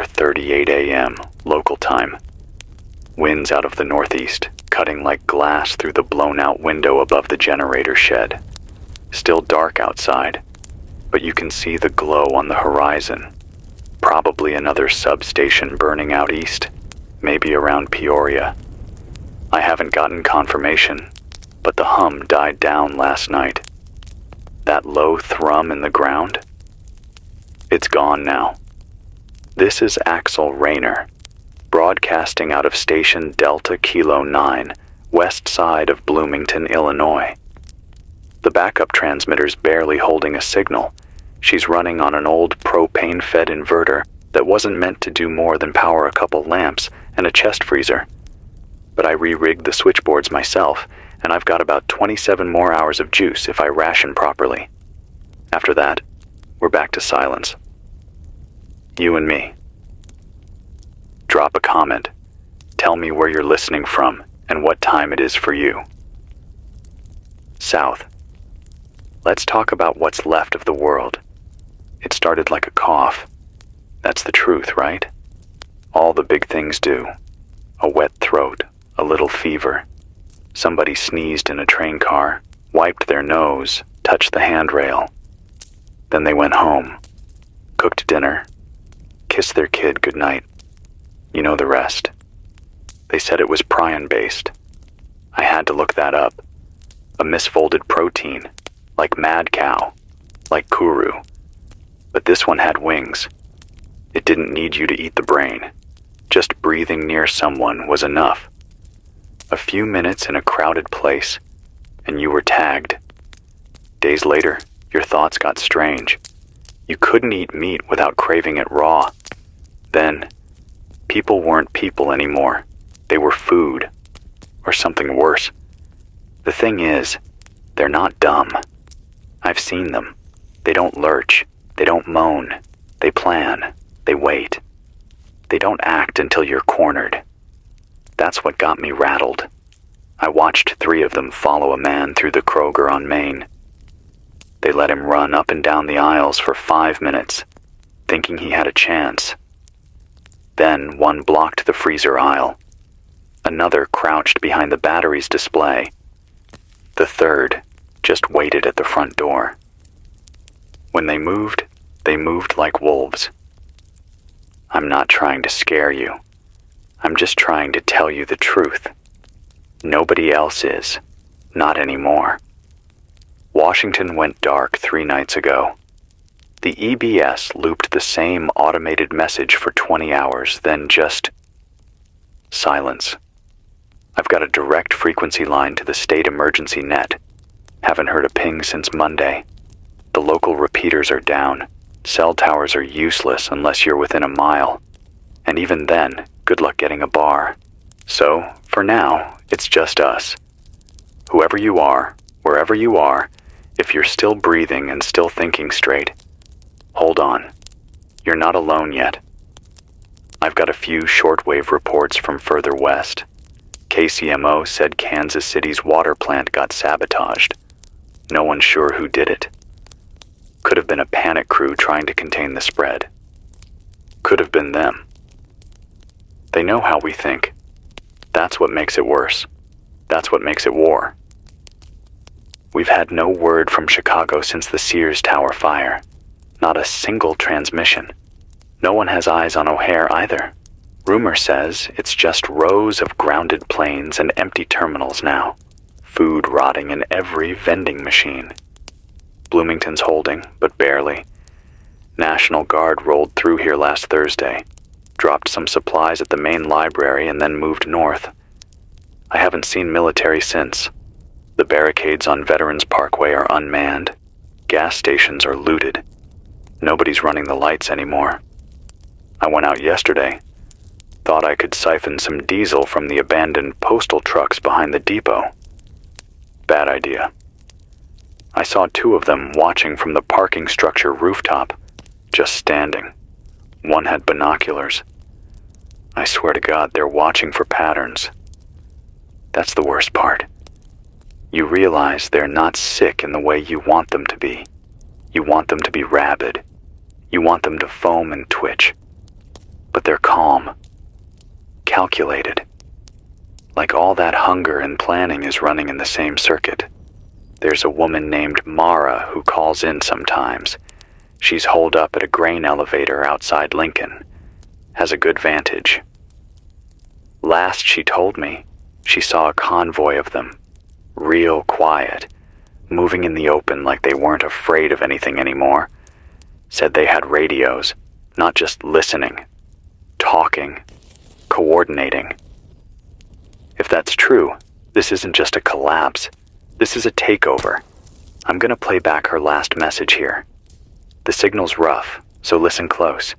4:38 a.m. local time. Winds out of the northeast, cutting like glass through the blown-out window above the generator shed. Still dark outside, but you can see the glow on the horizon. Probably another substation burning out east, maybe around Peoria. I haven't gotten confirmation, but the hum died down last night. That low thrum in the ground? It's gone now. This is Axel Rayner, broadcasting out of Station Delta Kilo 9, west side of Bloomington, Illinois. The backup transmitter's barely holding a signal. She's running on an old propane-fed inverter that wasn't meant to do more than power a couple lamps and a chest freezer. But I re-rigged the switchboards myself, and I've got about 27 more hours of juice if I ration properly. After that, we're back to silence. You and me. Drop a comment. Tell me where you're listening from and what time it is for you. South. Let's talk about what's left of the world. It started like a cough. That's the truth, right? All the big things do. A wet throat, a little fever. Somebody sneezed in a train car, wiped their nose, touched the handrail. Then they went home, cooked dinner, kissed their kid goodnight. You know the rest. They said it was prion-based. I had to look that up. A misfolded protein, like mad cow, like kuru. But this one had wings. It didn't need you to eat the brain. Just breathing near someone was enough. A few minutes in a crowded place, and you were tagged. Days later, your thoughts got strange. You couldn't eat meat without craving it raw. Then, people weren't people anymore. They were food, or something worse. The thing is, they're not dumb. I've seen them. They don't lurch. They don't moan. They plan. They wait. They don't act until you're cornered. That's what got me rattled. I watched 3 of them follow a man through the Kroger on Main. They let him run up and down the aisles for 5 minutes, thinking he had a chance. Then one blocked the freezer aisle. Another crouched behind the batteries display. The third just waited at the front door. When they moved like wolves. I'm not trying to scare you. I'm just trying to tell you the truth. Nobody else is. Not anymore. Washington went dark 3 nights ago. The EBS looped the same automated message for 20 hours, then just silence. I've got a direct frequency line to the state emergency net. Haven't heard a ping since Monday. The local repeaters are down. Cell towers are useless unless you're within a mile. And even then, good luck getting a bar. So, for now, it's just us. Whoever you are, wherever you are, if you're still breathing and still thinking straight, hold on. You're not alone yet. I've got a few shortwave reports from further west. KCMO said Kansas City's water plant got sabotaged. No one's sure who did it. Could have been a panic crew trying to contain the spread. Could have been them. They know how we think. That's what makes it worse. That's what makes it war. We've had no word from Chicago since the Sears Tower fire. Not a single transmission. No one has eyes on O'Hare either. Rumor says it's just rows of grounded planes and empty terminals now. Food rotting in every vending machine. Bloomington's holding, but barely. National Guard rolled through here last Thursday, dropped some supplies at the main library, and then moved north. I haven't seen military since. The barricades on Veterans Parkway are unmanned. Gas stations are looted. Nobody's running the lights anymore. I went out yesterday. Thought I could siphon some diesel from the abandoned postal trucks behind the depot. Bad idea. I saw 2 of them watching from the parking structure rooftop, just standing. One had binoculars. I swear to God, they're watching for patterns. That's the worst part. You realize they're not sick in the way you want them to be. You want them to be rabid. You want them to foam and twitch. but they're calm, calculated. Like all that hunger and planning is running in the same circuit. There's a woman named Mara who calls in sometimes. She's holed up at a grain elevator outside Lincoln. Has a good vantage. Last she told me, she saw a convoy of them, real quiet, moving in the open like they weren't afraid of anything anymore. Said they had radios, not just listening, talking, coordinating. If that's true, this isn't just a collapse. This is a takeover. I'm gonna play back her last message here. The signal's rough, so listen close.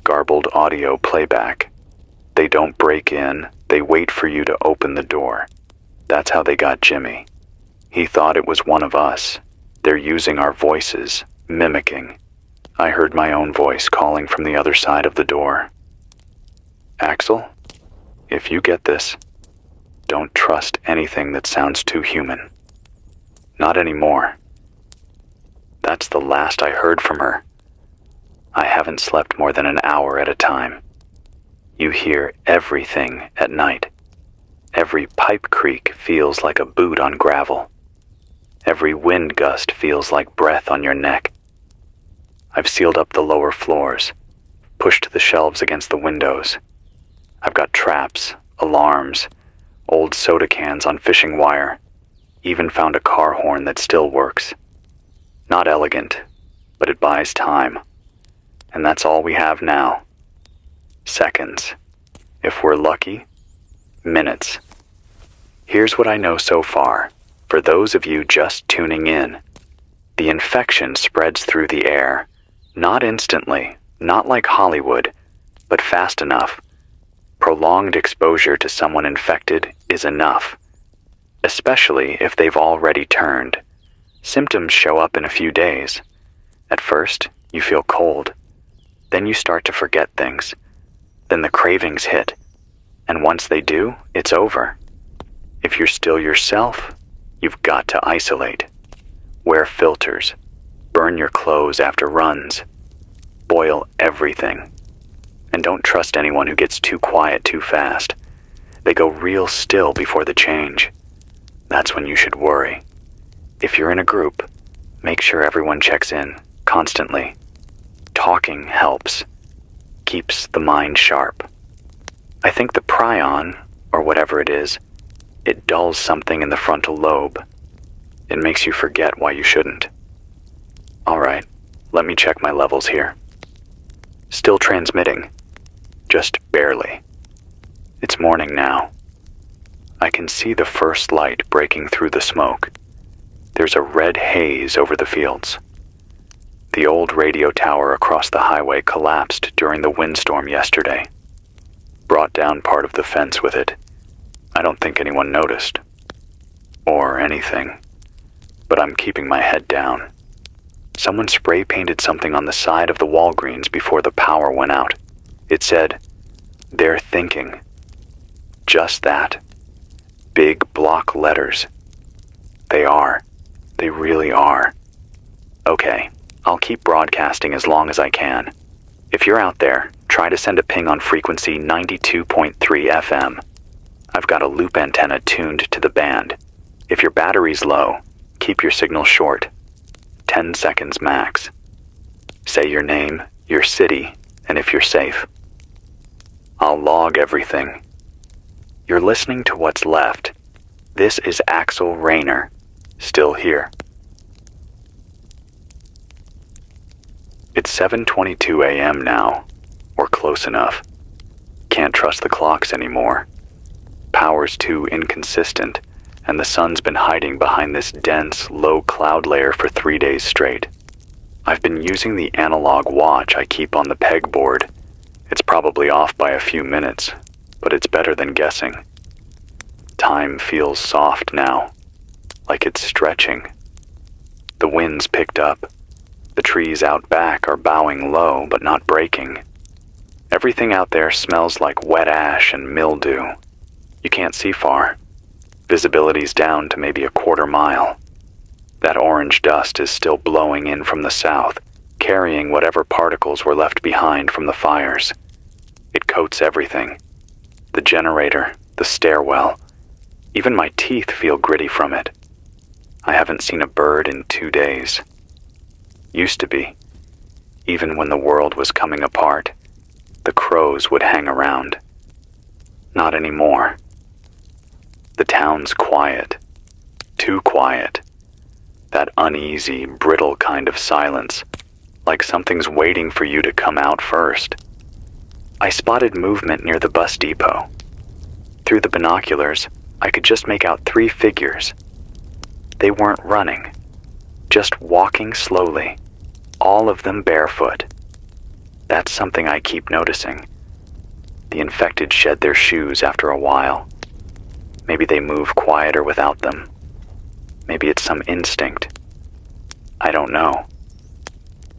Garbled audio playback. They don't break in, they wait for you to open the door. That's how they got Jimmy. He thought it was one of us. They're using our voices, mimicking. I heard my own voice calling from the other side of the door. Axel, if you get this, don't trust anything that sounds too human. Not anymore. That's the last I heard from her. I haven't slept more than an hour at a time. You hear everything at night. Every pipe creak feels like a boot on gravel. Every wind gust feels like breath on your neck. I've sealed up the lower floors, pushed the shelves against the windows. I've got traps, alarms, old soda cans on fishing wire, even found a car horn that still works. Not elegant, but it buys time. And that's all we have now. Seconds. If we're lucky, minutes. Here's what I know so far, for those of you just tuning in. The infection spreads through the air, not instantly, not like Hollywood, but fast enough. Prolonged exposure to someone infected is enough, especially if they've already turned. Symptoms show up in a few days. At first, you feel cold. Then you start to forget things. Then the cravings hit. And once they do, it's over. If you're still yourself, you've got to isolate. Wear filters. Burn your clothes after runs. Boil everything. And don't trust anyone who gets too quiet too fast. They go real still before the change. That's when you should worry. If you're in a group, make sure everyone checks in constantly. Talking helps. Keeps the mind sharp. I think the prion, or whatever it is, it dulls something in the frontal lobe. It makes you forget why you shouldn't. All right, let me check my levels here. Still transmitting. Just barely. It's morning now. I can see the first light breaking through the smoke. There's a red haze over the fields. The old radio tower across the highway collapsed during the windstorm yesterday. Brought down part of the fence with it. I don't think anyone noticed. Or anything. But I'm keeping my head down. Someone spray painted something on the side of the Walgreens before the power went out. It said, "They're thinking." Just that. Big block letters. They are. They really are. Okay, I'll keep broadcasting as long as I can. If you're out there, try to send a ping on frequency 92.3 FM. I've got a loop antenna tuned to the band. If your battery's low, keep your signal short. 10 seconds max. Say your name, your city, and if you're safe. I'll log everything. You're listening to what's left. This is Axel Rayner, still here. It's 7:22 a.m. now, or close enough. Can't trust the clocks anymore. Power's too inconsistent, and the sun's been hiding behind this dense, low cloud layer for 3 days straight. I've been using the analog watch I keep on the pegboard. It's probably off by a few minutes, but it's better than guessing. Time feels soft now, like it's stretching. The wind's picked up. The trees out back are bowing low but not breaking. Everything out there smells like wet ash and mildew. You can't see far. Visibility's down to maybe a quarter mile. That orange dust is still blowing in from the south, carrying whatever particles were left behind from the fires. It coats everything. The generator, the stairwell, even my teeth feel gritty from it. I haven't seen a bird in 2 days. Used to be. Even when the world was coming apart, the crows would hang around. Not anymore. The town's quiet. Too quiet. That uneasy, brittle kind of silence, like something's waiting for you to come out first. I spotted movement near the bus depot. Through the binoculars, I could just make out 3 figures. They weren't running, just walking slowly, all of them barefoot. That's something I keep noticing. The infected shed their shoes after a while. Maybe they move quieter without them. Maybe it's some instinct. I don't know.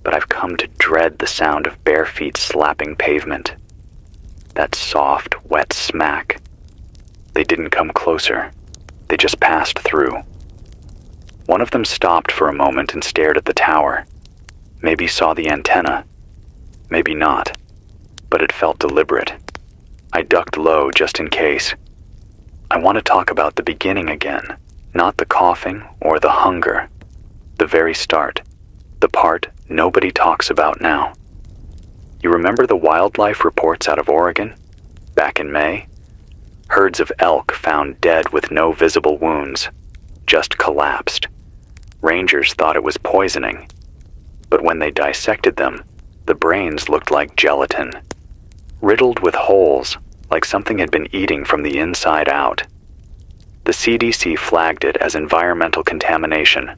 But I've come to dread the sound of bare feet slapping pavement. That soft, wet smack. They didn't come closer. They just passed through. One of them stopped for a moment and stared at the tower. Maybe saw the antenna. Maybe not. But it felt deliberate. I ducked low just in case. I want to talk about the beginning again, not the coughing or the hunger. The very start. The part nobody talks about now. You remember the wildlife reports out of Oregon? Back in May? Herds of elk found dead with no visible wounds, just collapsed. Rangers thought it was poisoning. But when they dissected them, the brains looked like gelatin, riddled with holes, like something had been eating from the inside out. The CDC flagged it as environmental contamination,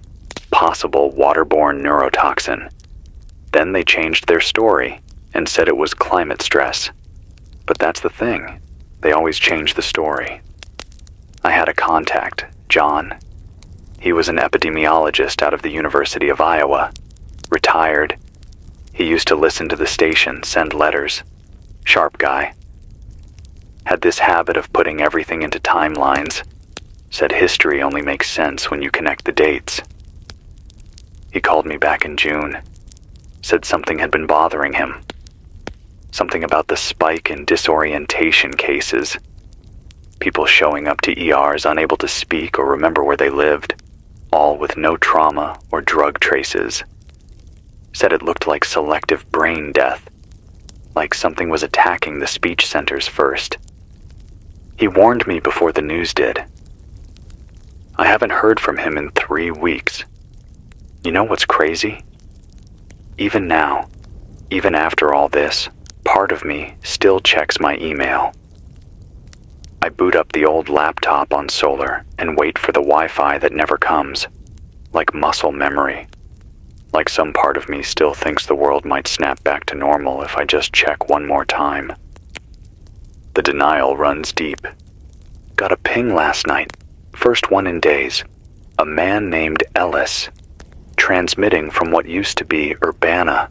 possible waterborne neurotoxin. Then they changed their story and said it was climate stress. But that's the thing. They always change the story. I had a contact, John. He was an epidemiologist out of the University of Iowa. Retired. He used to listen to the station, send letters. Sharp guy. Had this habit of putting everything into timelines. Said history only makes sense when you connect the dates. He called me back in June. Said something had been bothering him. Something about the spike in disorientation cases. People showing up to ERs unable to speak or remember where they lived, all with no trauma or drug traces. Said it looked like selective brain death, like something was attacking the speech centers first. He warned me before the news did. I haven't heard from him in 3 weeks. You know what's crazy? Even now, even after all this, part of me still checks my email. I boot up the old laptop on solar and wait for the Wi-Fi that never comes, like muscle memory. Like some part of me still thinks the world might snap back to normal if I just check one more time. The denial runs deep. Got a ping last night, first one in days. A man named Ellis, transmitting from what used to be Urbana.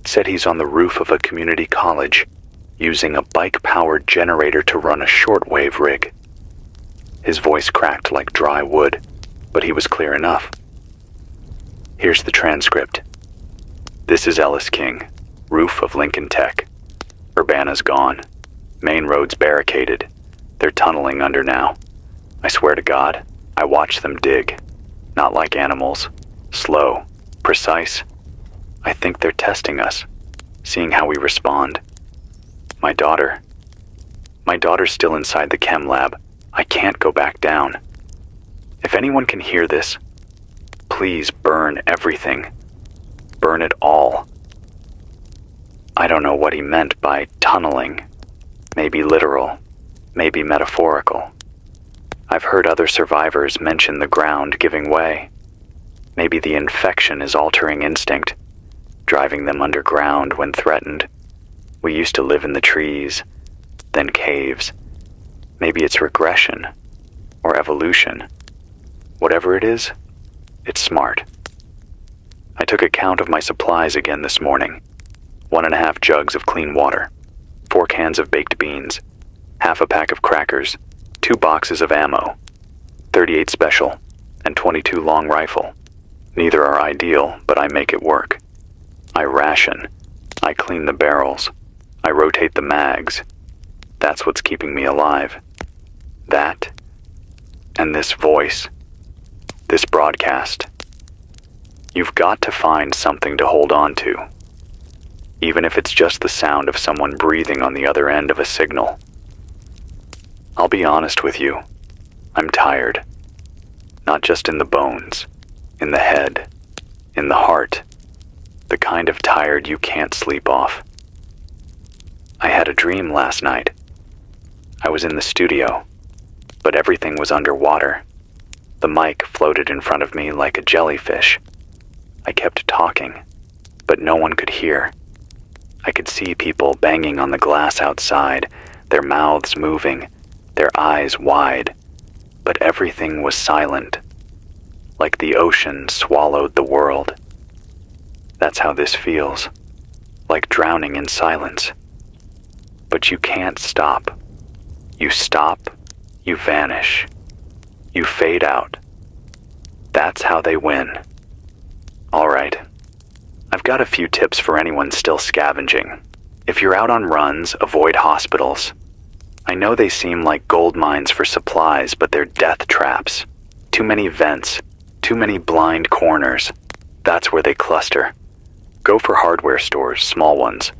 Said he's on the roof of a community college, using a bike-powered generator to run a shortwave rig. His voice cracked like dry wood, but he was clear enough. Here's the transcript. This is Ellis King, roof of Lincoln Tech. Urbana's gone. Main road's barricaded. They're tunneling under now. I swear to God, I watch them dig. Not like animals. Slow. Precise. I think they're testing us, seeing how we respond. My daughter's still inside the chem lab. I can't go back down. If anyone can hear this, please burn everything. Burn it all. I don't know what he meant by tunneling. Maybe literal, maybe metaphorical. I've heard other survivors mention the ground giving way. Maybe the infection is altering instinct, driving them underground when threatened. We used to live in the trees, then caves. Maybe it's regression or evolution. Whatever it is, it's smart. I took account of my supplies again this morning. 1.5 jugs of clean water, 4 cans of baked beans, half a pack of crackers, 2 boxes of ammo, 38 special, and 22 long rifle. Neither are ideal, but I make it work. I ration. I clean the barrels. I rotate the mags. That's what's keeping me alive. That, and this voice, this broadcast. You've got to find something to hold on to, even if it's just the sound of someone breathing on the other end of a signal. I'll be honest with you, I'm tired. Not just in the bones, in the head, in the heart, the kind of tired you can't sleep off. I had a dream last night. I was in the studio, but everything was underwater. The mic floated in front of me like a jellyfish. I kept talking, but no one could hear. I could see people banging on the glass outside, their mouths moving, their eyes wide, but everything was silent, like the ocean swallowed the world. That's how this feels, like drowning in silence. But you can't stop. You stop, you vanish, you fade out. That's how they win. All right, I've got a few tips for anyone still scavenging. If you're out on runs, avoid hospitals. I know they seem like gold mines for supplies, but they're death traps. Too many vents, too many blind corners. That's where they cluster. Go for hardware stores, small ones.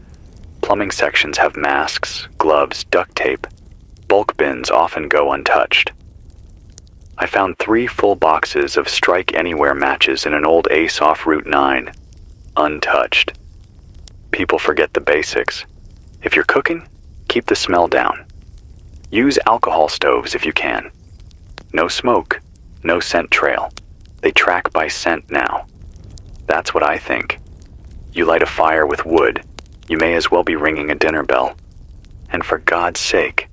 Plumbing sections have masks, gloves, duct tape. Bulk bins often go untouched. I found 3 full boxes of Strike Anywhere matches in an old Ace off Route 9. Untouched. People forget the basics. If you're cooking, keep the smell down. Use alcohol stoves if you can. No smoke, no scent trail. They track by scent now. That's what I think. You light a fire with wood, you may as well be ringing a dinner bell. And for God's sake,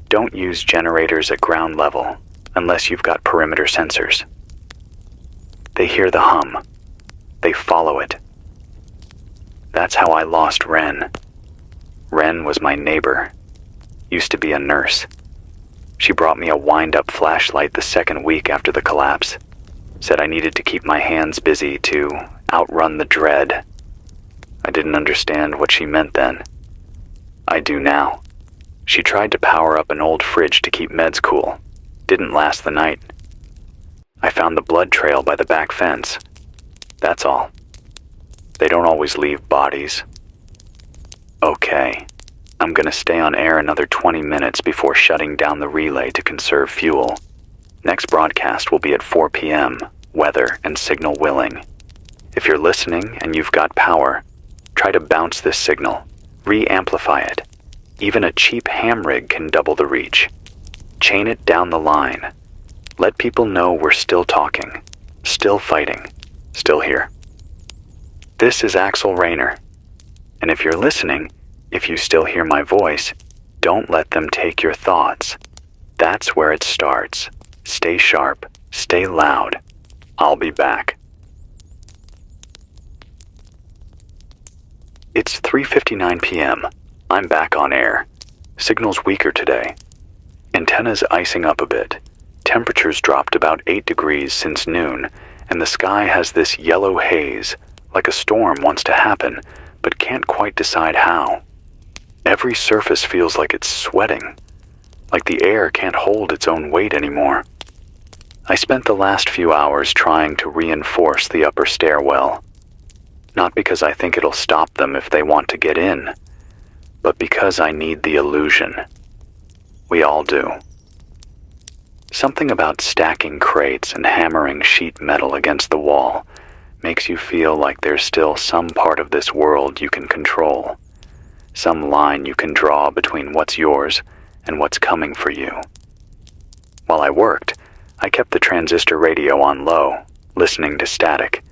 don't use generators at ground level unless you've got perimeter sensors. They hear the hum. They follow it. That's how I lost Ren. Ren was my neighbor. Used to be a nurse. She brought me a wind-up flashlight the second week after the collapse. Said I needed to keep my hands busy to outrun the dread. I didn't understand what she meant then. I do now. She tried to power up an old fridge to keep meds cool. Didn't last the night. I found the blood trail by the back fence. That's all. They don't always leave bodies. Okay, I'm gonna stay on air another 20 minutes before shutting down the relay to conserve fuel. Next broadcast will be at 4 p.m., weather and signal willing. If you're listening and you've got power, try to bounce this signal, re-amplify it. Even a cheap ham rig can double the reach. Chain it down the line. Let people know we're still talking, still fighting, still here. This is Axel Rayner. And if you're listening, if you still hear my voice, don't let them take your thoughts. That's where it starts. Stay sharp, stay loud. I'll be back. It's 3:59 p.m. I'm back on air. Signal's weaker today. Antenna's icing up a bit. Temperatures dropped about 8 degrees since noon, and the sky has this yellow haze, like a storm wants to happen, but can't quite decide how. Every surface feels like it's sweating, like the air can't hold its own weight anymore. I spent the last few hours trying to reinforce the upper stairwell. Not because I think it'll stop them if they want to get in, but because I need the illusion. We all do. Something about stacking crates and hammering sheet metal against the wall makes you feel like there's still some part of this world you can control, some line you can draw between what's yours and what's coming for you. While I worked, I kept the transistor radio on low, listening to static.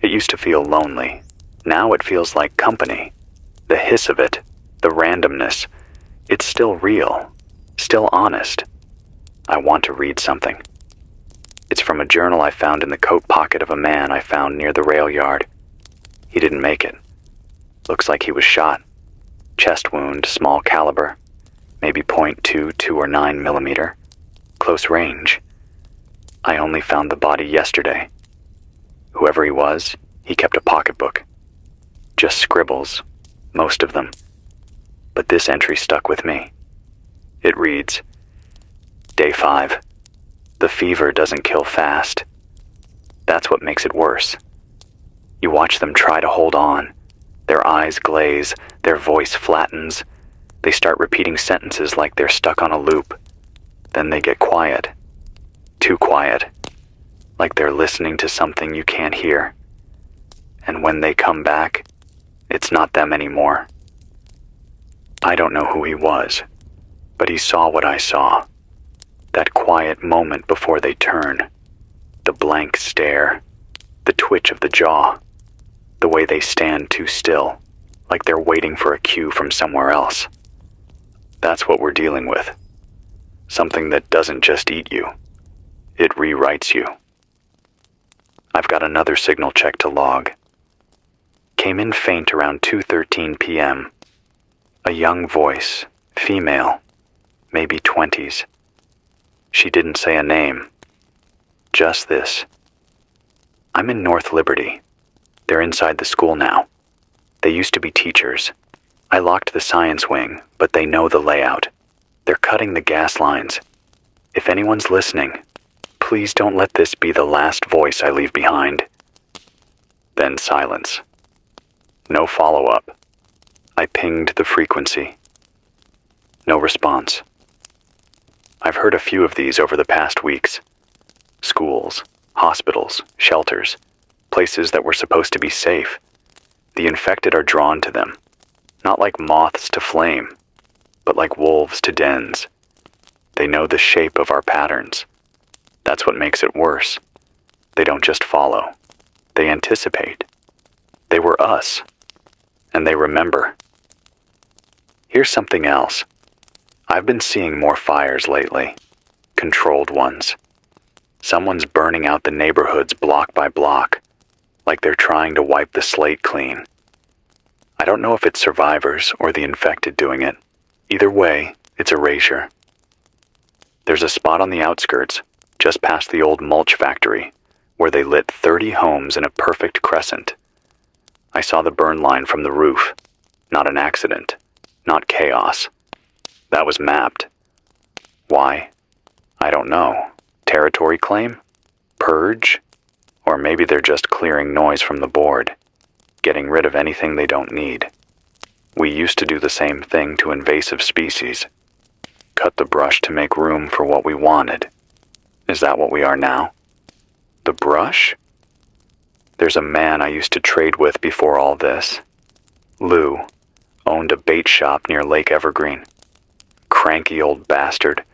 It used to feel lonely. Now it feels like company. The hiss of it, the randomness, it's still real, still honest. I want to read something. It's from a journal I found in the coat pocket of a man I found near the rail yard. He didn't make it. Looks like he was shot. Chest wound, small caliber, maybe .22 or 9 millimeter. Close range. I only found the body yesterday. Whoever he was, he kept a pocketbook. Just scribbles, most of them. but this entry stuck with me. It reads, Day 5. The fever doesn't kill fast. That's what makes it worse. You watch them try to hold on. Their eyes glaze, their voice flattens. They start repeating sentences like they're stuck on a loop. Then they get quiet. Too quiet. Like they're listening to something you can't hear. And when they come back, it's not them anymore. I don't know who he was, but he saw what I saw. That quiet moment before they turn. The blank stare. The twitch of the jaw. The way they stand too still, like they're waiting for a cue from somewhere else. That's what we're dealing with. Something that doesn't just eat you. It rewrites you. I've got another signal check to log. Came in faint around 2:13 p.m. A young voice, female, maybe 20s. She didn't say a name. Just this. I'm in North Liberty. They're inside the school now. They used to be teachers. I locked the science wing, but they know the layout. They're cutting the gas lines. If anyone's listening, please don't let this be the last voice I leave behind. Then silence. No follow-up. I pinged the frequency. No response. I've heard a few of these over the past weeks. Schools, hospitals, shelters, places that were supposed to be safe. The infected are drawn to them, not like moths to flame, but like wolves to dens. They know the shape of our patterns. That's what makes it worse. They don't just follow. They anticipate. They were us. And they remember. Here's something else. I've been seeing more fires lately. Controlled ones. Someone's burning out the neighborhoods block by block, like they're trying to wipe the slate clean. I don't know if it's survivors or the infected doing it. Either way, it's erasure. There's a spot on the outskirts, just past the old mulch factory, where they lit 30 homes in a perfect crescent. I saw the burn line from the roof. Not an accident. Not chaos. That was mapped. Why? I don't know. Territory claim? Purge? Or maybe they're just clearing noise from the board, getting rid of anything they don't need. We used to do the same thing to invasive species. Cut the brush to make room for what we wanted. Is that what we are now? The brush? There's a man I used to trade with before all this. Lou. Owned a bait shop near Lake Evergreen. Cranky old bastard,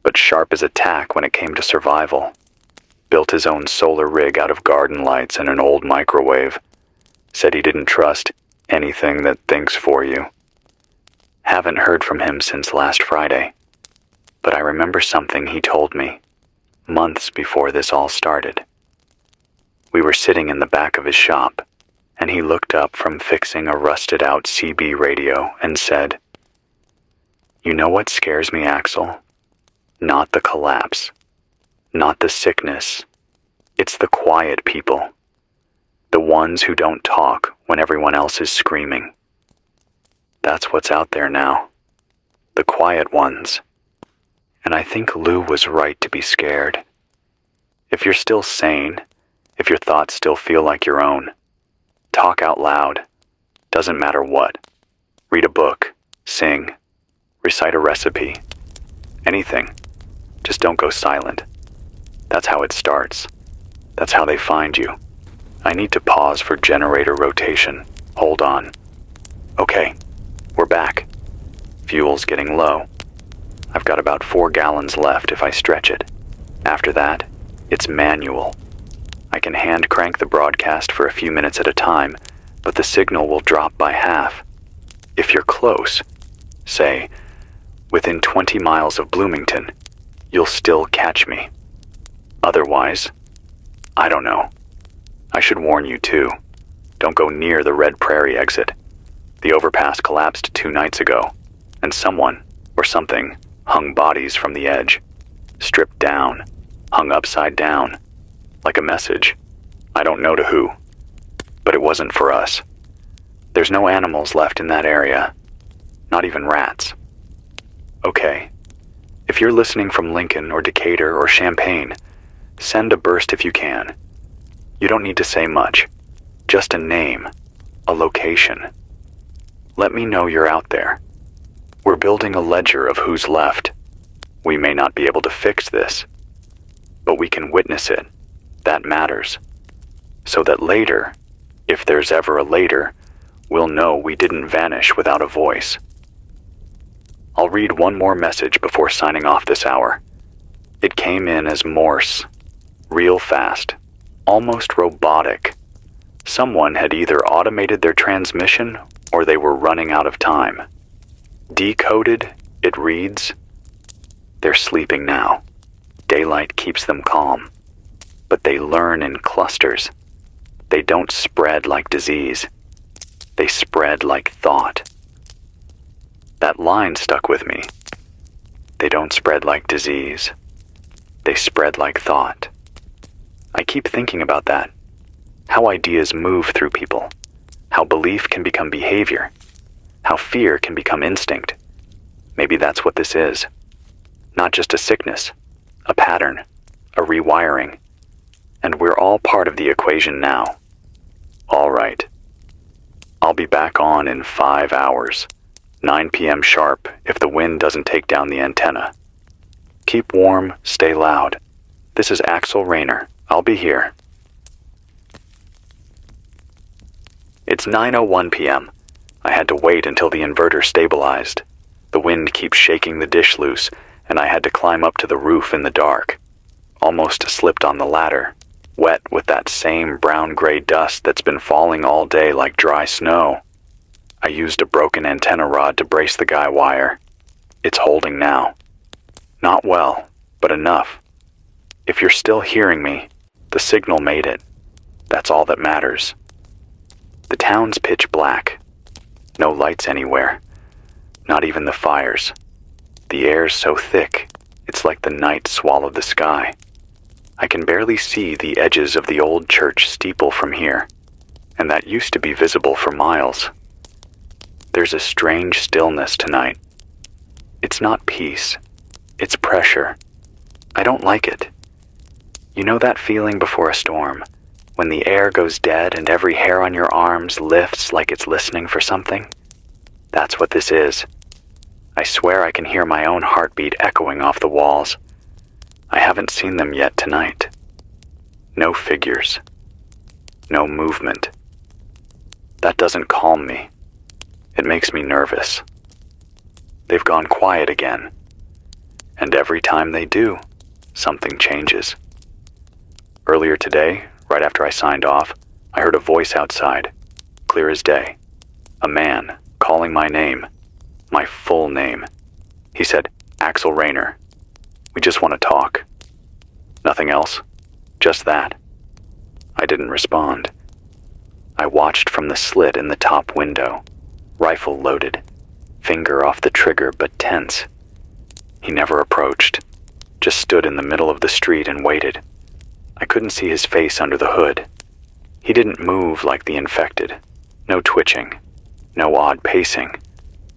but sharp as a tack when it came to survival. Built his own solar rig out of garden lights and an old microwave. Said he didn't trust anything that thinks for you. Haven't heard from him since last Friday, but I remember something he told me, months before this all started. We were sitting in the back of his shop, and he looked up from fixing a rusted-out CB radio and said, "You know what scares me, Axel? Not the collapse. Not the sickness. It's the quiet people. The ones who don't talk when everyone else is screaming. That's what's out there now. The quiet ones." And I think Lou was right to be scared. If you're still sane, if your thoughts still feel like your own, talk out loud. Doesn't matter what. Read a book, sing, recite a recipe, anything. Just don't go silent. That's how it starts. That's how they find you. I need to pause for generator rotation. Hold on. Okay, we're back. Fuel's getting low. I've got about 4 gallons left if I stretch it. After that, it's manual. I can hand crank the broadcast for a few minutes at a time, but the signal will drop by half. If you're close, say, within 20 miles of Bloomington, you'll still catch me. Otherwise, I don't know. I should warn you too. Don't go near the Red Prairie exit. The overpass collapsed 2 nights ago, and someone, or something, hung bodies from the edge. Stripped down, hung upside down, like a message. I don't know to who, but it wasn't for us. There's no animals left in that area. not even rats. Okay, if you're listening from Lincoln or Decatur or Champaign, send a burst if you can. You don't need to say much, just a name, a location. Let me know you're out there. We're building a ledger of who's left. We may not be able to fix this, but we can witness it. That matters. So that later, if there's ever a later, we'll know we didn't vanish without a voice. I'll read one more message before signing off this hour. It came in as Morse, real fast, almost robotic. Someone had either automated their transmission or they were running out of time. Decoded, it reads, "They're sleeping now. Daylight keeps them calm. But they learn in clusters. They don't spread like disease. They spread like thought." That line stuck with me. They don't spread like disease. They spread like thought. I keep thinking about that. How ideas move through people. How belief can become behavior. How fear can become instinct. Maybe that's what this is. Not just a sickness, a pattern, a rewiring. And we're all part of the equation now. All right. I'll be back on in 5 hours, 9 p.m. sharp if the wind doesn't take down the antenna. Keep warm, stay loud. This is Axel Rayner. I'll be here. It's 9:01 p.m. I had to wait until the inverter stabilized. The wind keeps shaking the dish loose, and I had to climb up to the roof in the dark. Almost slipped on the ladder, wet with that same brown-gray dust that's been falling all day like dry snow. I used a broken antenna rod to brace the guy wire. It's holding now. Not well, but enough. If you're still hearing me, the signal made it. That's all that matters. The town's pitch black. No lights anywhere. Not even the fires. The air's so thick, it's like the night swallowed the sky. I can barely see the edges of the old church steeple from here, and that used to be visible for miles. There's a strange stillness tonight. It's not peace. It's pressure. I don't like it. You know that feeling before a storm, when the air goes dead and every hair on your arms lifts like it's listening for something? That's what this is. I swear I can hear my own heartbeat echoing off the walls. I haven't seen them yet tonight. No figures. No movement. That doesn't calm me. It makes me nervous. They've gone quiet again. And every time they do, something changes. Earlier today, right after I signed off, I heard a voice outside, clear as day. A man calling my name, my full name. He said, "Axel Rayner. We just want to talk." Nothing else. Just that. I didn't respond. I watched from the slit in the top window, rifle loaded, finger off the trigger but tense. He never approached, just stood in the middle of the street and waited. I couldn't see his face under the hood. He didn't move like the infected. No twitching. No odd pacing.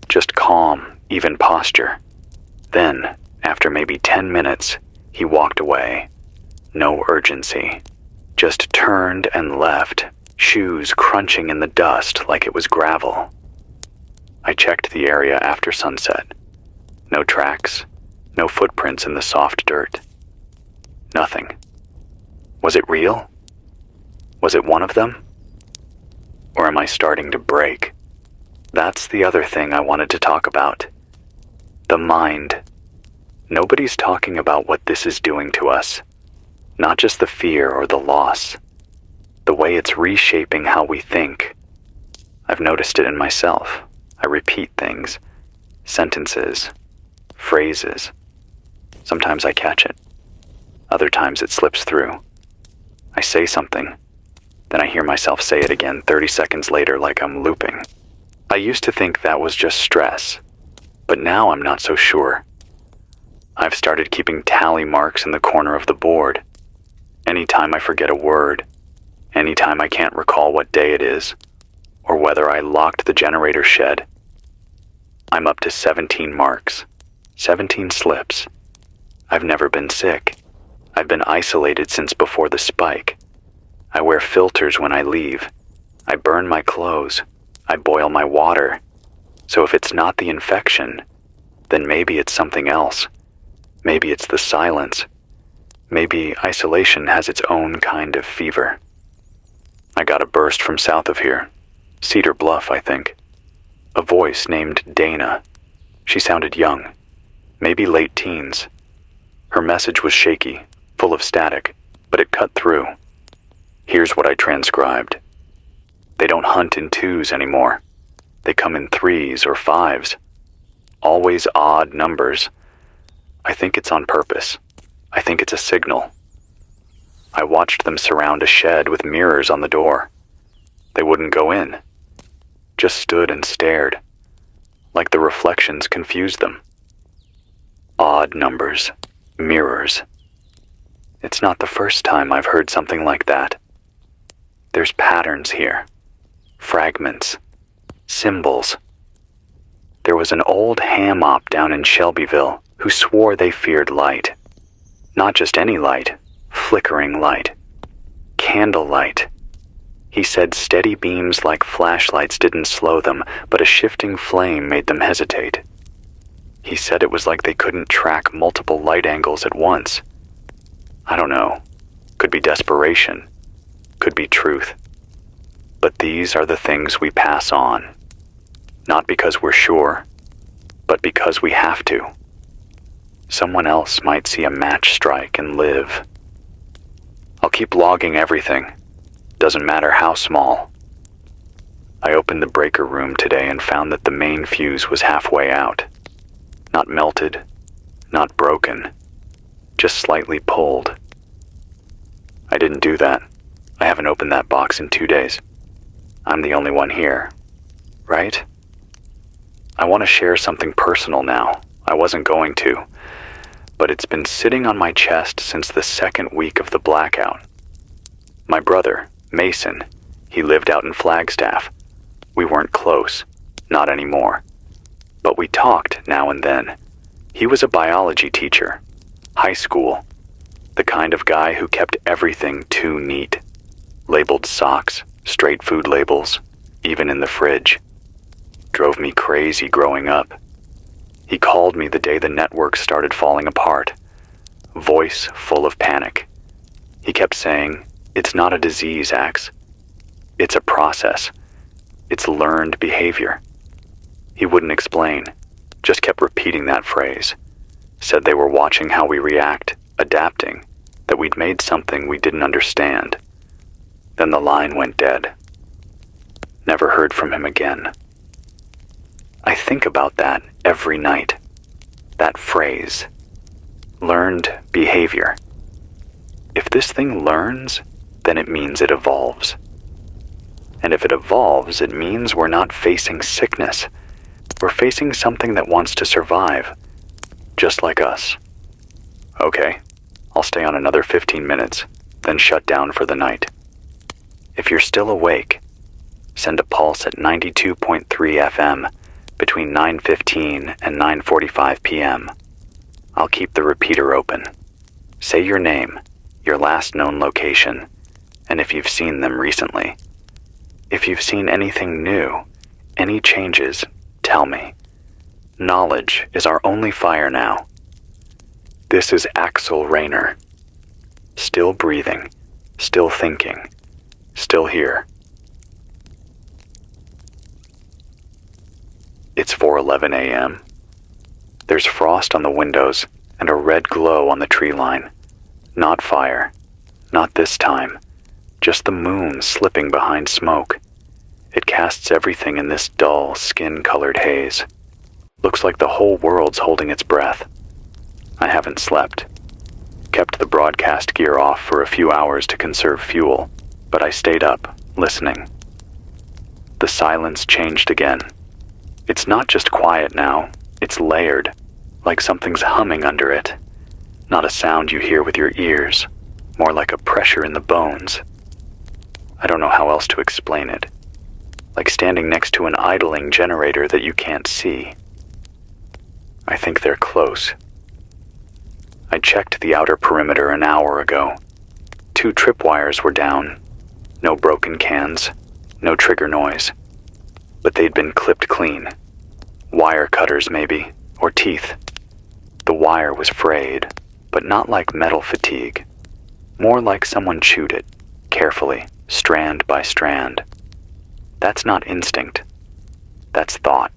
Just calm, even posture. Then, after maybe 10 minutes, he walked away. No urgency. Just turned and left, shoes crunching in the dust like it was gravel. I checked the area after sunset. No tracks. No footprints in the soft dirt. Nothing. Was it real? Was it one of them? Or am I starting to break? That's the other thing I wanted to talk about. The mind. Nobody's talking about what this is doing to us. Not just the fear or the loss. The way it's reshaping how we think. I've noticed it in myself. I repeat things. Sentences. Phrases. Sometimes I catch it. Other times it slips through. I say something, then I hear myself say it again 30 seconds later like I'm looping. I used to think that was just stress, but now I'm not so sure. I've started keeping tally marks in the corner of the board. Anytime I forget a word, anytime I can't recall what day it is, or whether I locked the generator shed. I'm up to 17 marks, 17 slips. I've never been sick. I've been isolated since before the spike. I wear filters when I leave. I burn my clothes. I boil my water. So if it's not the infection, then maybe it's something else. Maybe it's the silence. Maybe isolation has its own kind of fever. I got a burst from south of here. Cedar Bluff, I think. A voice named Dana. She sounded young, maybe late teens. Her message was shaky, full of static, but it cut through. Here's what I transcribed. They don't hunt in twos anymore. They come in threes or fives. Always odd numbers. I think it's on purpose. I think it's a signal. I watched them surround a shed with mirrors on the door. They wouldn't go in. Just stood and stared, like the reflections confused them. Odd numbers, mirrors. It's not the first time I've heard something like that. There's patterns here, fragments, symbols. There was an old ham-op down in Shelbyville who swore they feared light. Not just any light, flickering light, candlelight. He said steady beams like flashlights didn't slow them, but a shifting flame made them hesitate. He said it was like they couldn't track multiple light angles at once. I don't know. Could be desperation. Could be truth. But these are the things we pass on. Not because we're sure, but because we have to. Someone else might see a match strike and live. I'll keep logging everything. Doesn't matter how small. I opened the breaker room today and found that the main fuse was halfway out. Not melted, not broken, just slightly pulled. I didn't do that. I haven't opened that box in 2 days. I'm the only one here, right? I want to share something personal now. I wasn't going to, but it's been sitting on my chest since the second week of the blackout. My brother, Mason, he lived out in Flagstaff. We weren't close, not anymore. But we talked now and then. He was a biology teacher, high school, the kind of guy who kept everything too neat. Labeled socks, straight food labels, even in the fridge. Drove me crazy growing up. He called me the day the network started falling apart. Voice full of panic. He kept saying, "It's not a disease, Axe. It's a process. It's learned behavior." He wouldn't explain, just kept repeating that phrase. Said they were watching how we react, adapting, that we'd made something we didn't understand. Then the line went dead. Never heard from him again. I think about that every night. That phrase. Learned behavior. If this thing learns, then it means it evolves. And if it evolves, it means we're not facing sickness. We're facing something that wants to survive, just like us. Okay, I'll stay on another 15 minutes, then shut down for the night. If you're still awake, send a pulse at 92.3 FM between 9:15 and 9:45 p.m. I'll keep the repeater open. Say your name, your last known location, and if you've seen them recently. If you've seen anything new, any changes, tell me. Knowledge is our only fire now. This is Axel Rayner. Still breathing, still thinking, still here. It's 4:11 a.m. There's frost on the windows and a red glow on the tree line. Not fire. Not this time. Just the moon slipping behind smoke. It casts everything in this dull, skin-colored haze. Looks like the whole world's holding its breath. I haven't slept. Kept the broadcast gear off for a few hours to conserve fuel, but I stayed up, listening. The silence changed again. It's not just quiet now, it's layered, like something's humming under it. Not a sound you hear with your ears, more like a pressure in the bones. I don't know how else to explain it. Like standing next to an idling generator that you can't see, I think they're close. I checked the outer perimeter an hour ago. 2 tripwires were down. No broken cans, no trigger noise. But they'd been clipped clean. Wire cutters, maybe, or teeth. The wire was frayed, but not like metal fatigue. More like someone chewed it, carefully, strand by strand. That's not instinct. That's thought.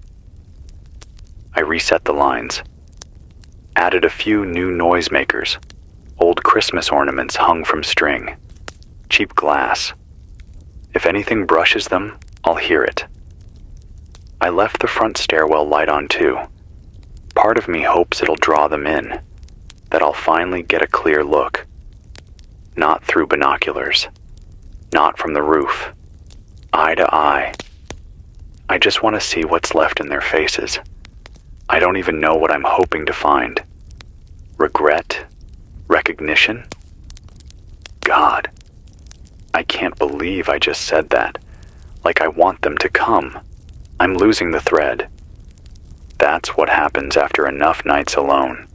I reset the lines. Added a few new noisemakers. Old Christmas ornaments hung from string. Cheap glass. If anything brushes them, I'll hear it. I left the front stairwell light on too. Part of me hopes it'll draw them in, that I'll finally get a clear look. Not through binoculars. Not from the roof. Eye to eye. I just want to see what's left in their faces. I don't even know what I'm hoping to find. Regret? Recognition? God, I can't believe I just said that. Like I want them to come. I'm losing the thread. That's what happens after enough nights alone.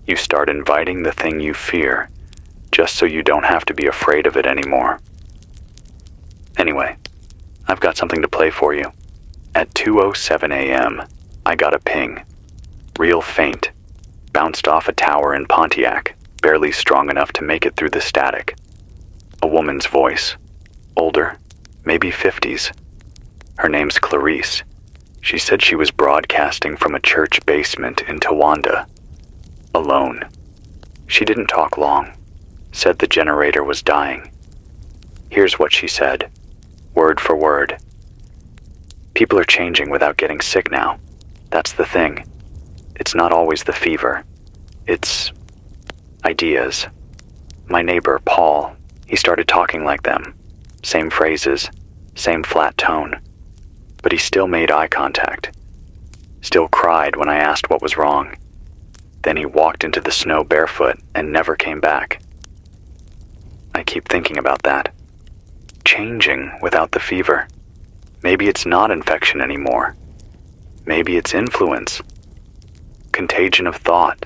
You start inviting the thing you fear, just so you don't have to be afraid of it anymore. Anyway, I've got something to play for you. At 2:07 a.m., I got a ping. Real faint. Bounced off a tower in Pontiac, barely strong enough to make it through the static. A woman's voice. Older, maybe 50s. Her name's Clarice. She said she was broadcasting from a church basement in Tawanda. Alone. She didn't talk long. Said the generator was dying. Here's what she said, word for word. People are changing without getting sick now. That's the thing. It's not always the fever. It's ideas. My neighbor, Paul, he started talking like them. Same phrases, same flat tone. But he still made eye contact. Still cried when I asked what was wrong. Then he walked into the snow barefoot and never came back. I keep thinking about that. Changing without the fever. Maybe it's not infection anymore. Maybe it's influence. Contagion of thought.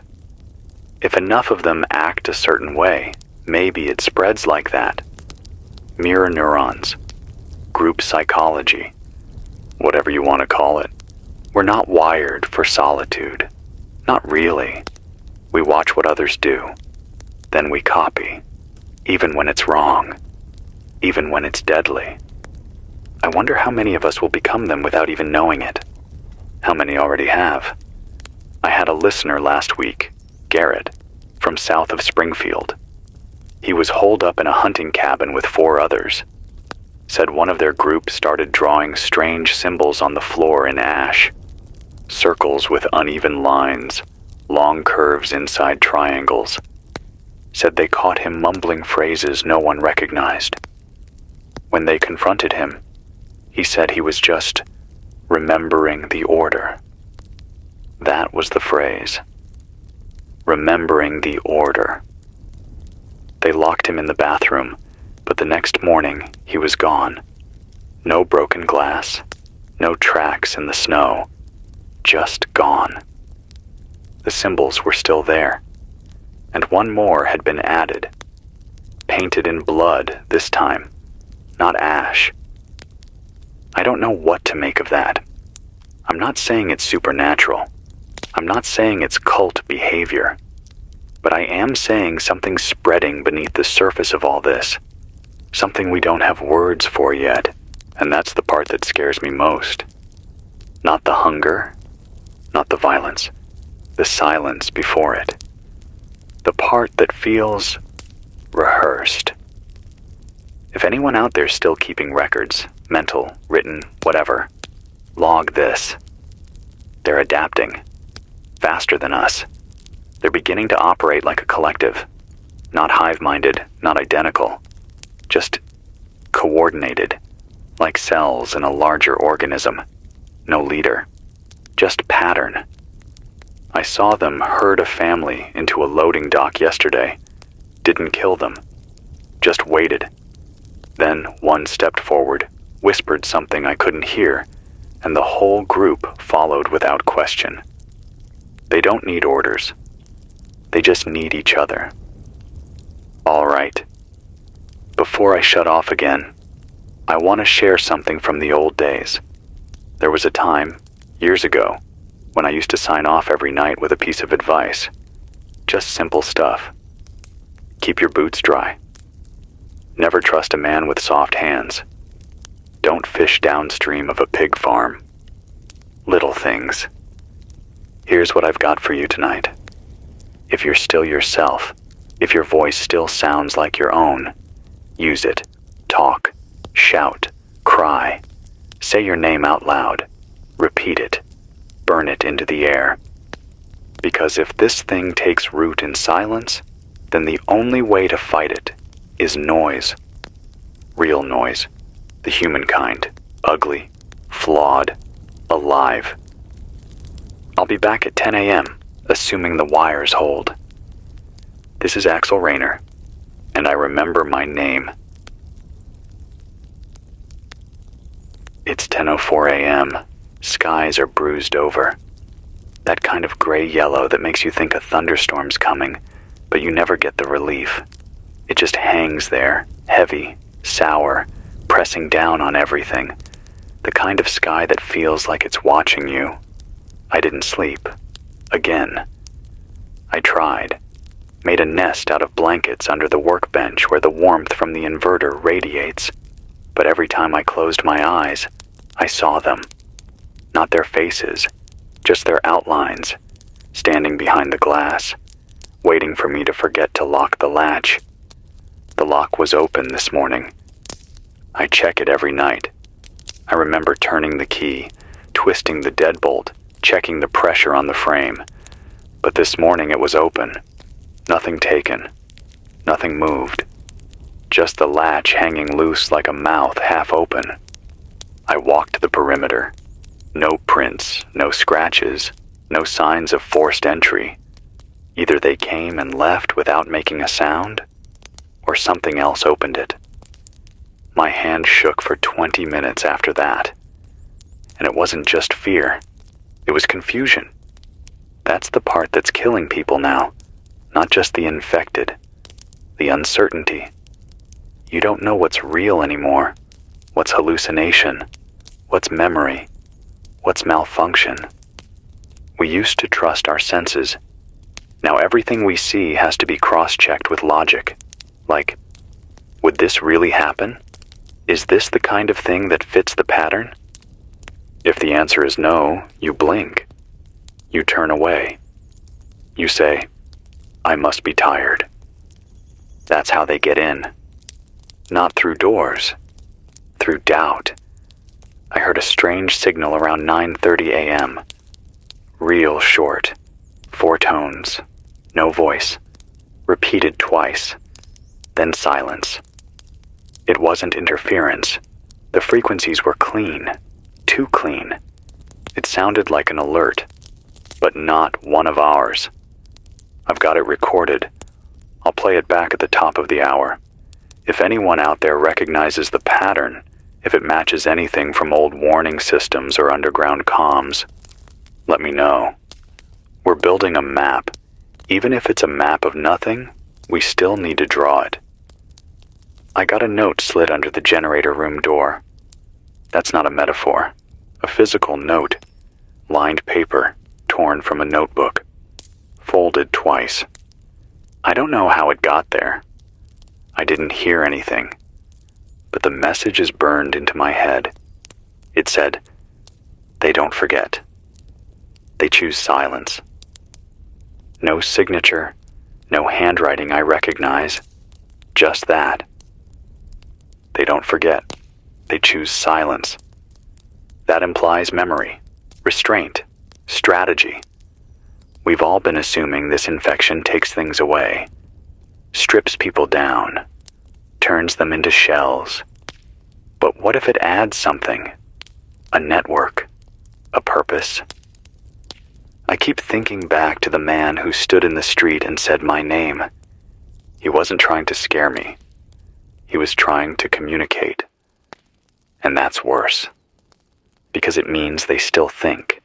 If enough of them act a certain way, maybe it spreads like that. Mirror neurons. Group psychology. Whatever you want to call it. We're not wired for solitude. Not really. We watch what others do. Then we copy. Even when it's wrong. Even when it's deadly. I wonder how many of us will become them without even knowing it. How many already have? I had a listener last week, Garrett, from south of Springfield. He was holed up in a hunting cabin with 4 others. Said one of their group started drawing strange symbols on the floor in ash. Circles with uneven lines, long curves inside triangles. Said they caught him mumbling phrases no one recognized. When they confronted him, he said he was just remembering the order. That was the phrase. Remembering the order. They locked him in the bathroom, but the next morning he was gone. No broken glass, no tracks in the snow, just gone. The symbols were still there, and one more had been added. Painted in blood this time, not ash. I don't know what to make of that. I'm not saying it's supernatural. I'm not saying it's cult behavior. But I am saying something's spreading beneath the surface of all this. Something we don't have words for yet. And that's the part that scares me most. Not the hunger, not the violence, the silence before it. The part that feels rehearsed. If anyone out there's still keeping records, mental, written, whatever, log this. They're adapting. Faster than us. They're beginning to operate like a collective. Not hive-minded, not identical. Just coordinated. Like cells in a larger organism. No leader. Just pattern. I saw them herd a family into a loading dock yesterday. Didn't kill them. Just waited. Then one stepped forward, whispered something I couldn't hear, and the whole group followed without question. They don't need orders. They just need each other. All right. Before I shut off again, I want to share something from the old days. There was a time, years ago, when I used to sign off every night with a piece of advice. Just simple stuff. Keep your boots dry. Never trust a man with soft hands. Don't fish downstream of a pig farm. Little things. Here's what I've got for you tonight. If you're still yourself, if your voice still sounds like your own, use it. Talk, shout, cry. Say your name out loud. Repeat it. Burn it into the air. Because if this thing takes root in silence, then the only way to fight it is noise. Real noise. The human kind. Ugly. Flawed. Alive. I'll be back at 10 a.m., assuming the wires hold. This is Axel Rayner, and I remember my name. It's 10:04 a.m. Skies are bruised over. That kind of gray-yellow that makes you think a thunderstorm's coming, but you never get the relief. It just hangs there, heavy, sour, pressing down on everything. The kind of sky that feels like it's watching you. I didn't sleep. Again. I tried. Made a nest out of blankets under the workbench where the warmth from the inverter radiates. But every time I closed my eyes, I saw them. Not their faces, just their outlines, standing behind the glass, waiting for me to forget to lock the latch. The lock was open this morning. I check it every night. I remember turning the key, twisting the deadbolt, checking the pressure on the frame. But this morning it was open. Nothing taken. Nothing moved. Just the latch hanging loose like a mouth half open. I walked the perimeter. No prints, no scratches, no signs of forced entry. Either they came and left without making a sound, or something else opened it. My hand shook for 20 minutes after that. And it wasn't just fear. It was confusion. That's the part that's killing people now, not just the infected. The uncertainty. You don't know what's real anymore, what's hallucination, what's memory, what's malfunction. We used to trust our senses. Now everything we see has to be cross-checked with logic. Like, would this really happen? Is this the kind of thing that fits the pattern? If the answer is no, you blink. You turn away. You say, I must be tired. That's how they get in. Not through doors. Through doubt. I heard a strange signal around 9:30 a.m. Real short. 4 tones. No voice. Repeated twice. Then silence. It wasn't interference. The frequencies were clean. Too clean. It sounded like an alert, but not one of ours. I've got it recorded. I'll play it back at the top of the hour. If anyone out there recognizes the pattern, if it matches anything from old warning systems or underground comms, let me know. We're building a map. Even if it's a map of nothing, we still need to draw it. I got a note slid under the generator room door. That's not a metaphor. A physical note. Lined paper, torn from a notebook. Folded twice. I don't know how it got there. I didn't hear anything. But the message is burned into my head. It said, they don't forget. They choose silence. No signature, no handwriting I recognize. Just that. They don't forget. They choose silence. That implies memory, restraint, strategy. We've all been assuming this infection takes things away, strips people down, turns them into shells. But what if it adds something? A network, a purpose? I keep thinking back to the man who stood in the street and said my name. He wasn't trying to scare me. He was trying to communicate. And that's worse, because it means they still think.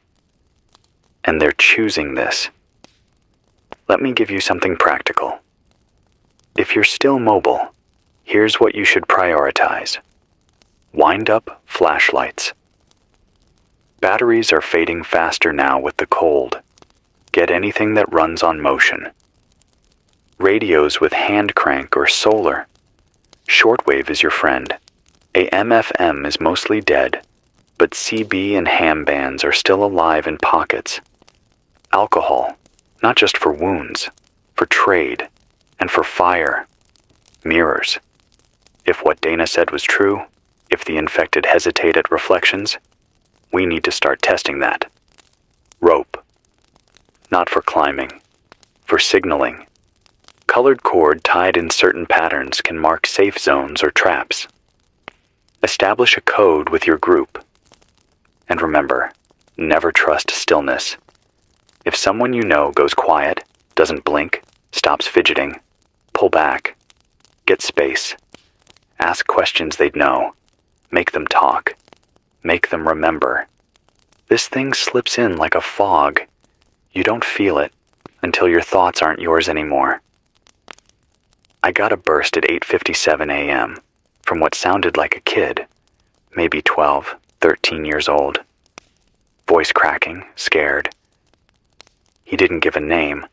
and they're choosing this. Let me give you something practical. If you're still mobile, here's what you should prioritize. Wind up flashlights. Batteries are fading faster now with the cold. Get anything that runs on motion. Radios with hand crank or solar. Shortwave is your friend. AM/FM is mostly dead, but CB and ham bands are still alive in pockets. Alcohol, not just for wounds, for trade, and for fire. Mirrors. If what Dana said was true, if the infected hesitate at reflections, we need to start testing that. Rope. Not for climbing, for signaling. Colored cord tied in certain patterns can mark safe zones or traps. Establish a code with your group. And remember, never trust stillness. If someone you know goes quiet, doesn't blink, stops fidgeting, pull back. Get space. Ask questions they'd know. Make them talk. Make them remember. This thing slips in like a fog. You don't feel it until your thoughts aren't yours anymore. I got a burst at 8:57 a.m. from what sounded like a kid, maybe 12, 13 years old. Voice cracking, scared. He didn't give a name,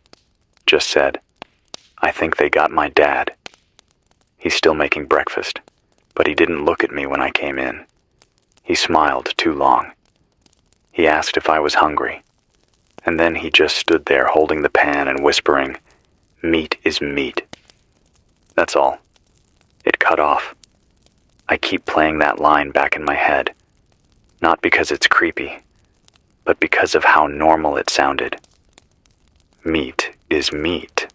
just said, "I think they got my dad." He's still making breakfast, but he didn't look at me when I came in. He smiled too long. He asked if I was hungry, and then he just stood there holding the pan and whispering, "Meat is meat." That's all. It cut off. I keep playing that line back in my head, not because it's creepy, but because of how normal it sounded. Meat is meat.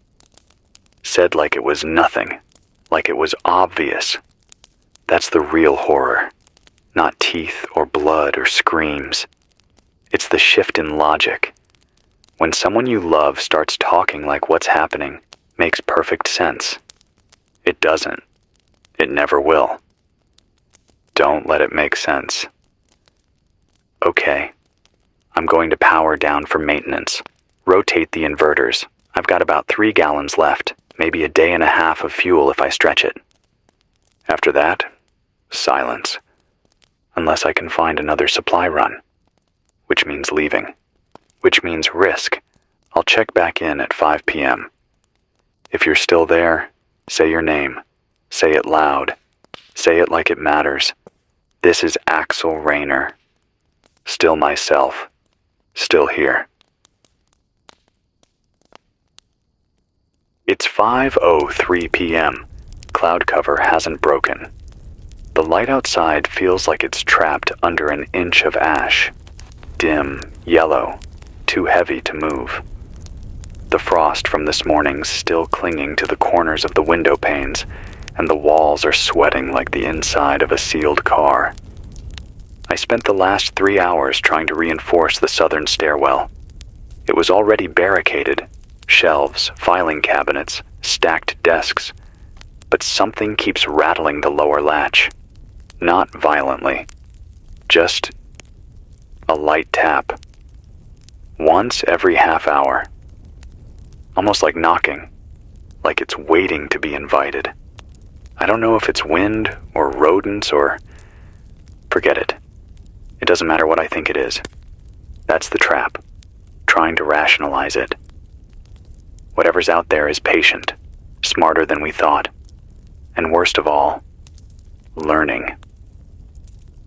Said like it was nothing, like it was obvious. That's the real horror, not teeth or blood or screams. It's the shift in logic. When someone you love starts talking like what's happening makes perfect sense. It doesn't. It never will. Don't let it make sense. Okay. I'm going to power down for maintenance. Rotate the inverters. I've got about 3 gallons left, maybe a day and a half of fuel if I stretch it. After that, silence. Unless I can find another supply run. Which means leaving. Which means risk. I'll check back in at 5 p.m. If you're still there, say your name. Say it loud. Say it like it matters. This is Axel Rayner. Still myself. Still here. It's 5:03 p.m. Cloud cover hasn't broken. The light outside feels like it's trapped under an inch of ash. Dim, yellow, too heavy to move. The frost from this morning's still clinging to the corners of the window panes, and the walls are sweating like the inside of a sealed car. I spent the last 3 hours trying to reinforce the southern stairwell. It was already barricaded, shelves, filing cabinets, stacked desks, but something keeps rattling the lower latch. Not violently, just a light tap. Once every half hour. Almost like knocking, like it's waiting to be invited. I don't know if it's wind or rodents or... Forget it. It doesn't matter what I think it is. That's the trap, trying to rationalize it. Whatever's out there is patient, smarter than we thought, and worst of all, learning.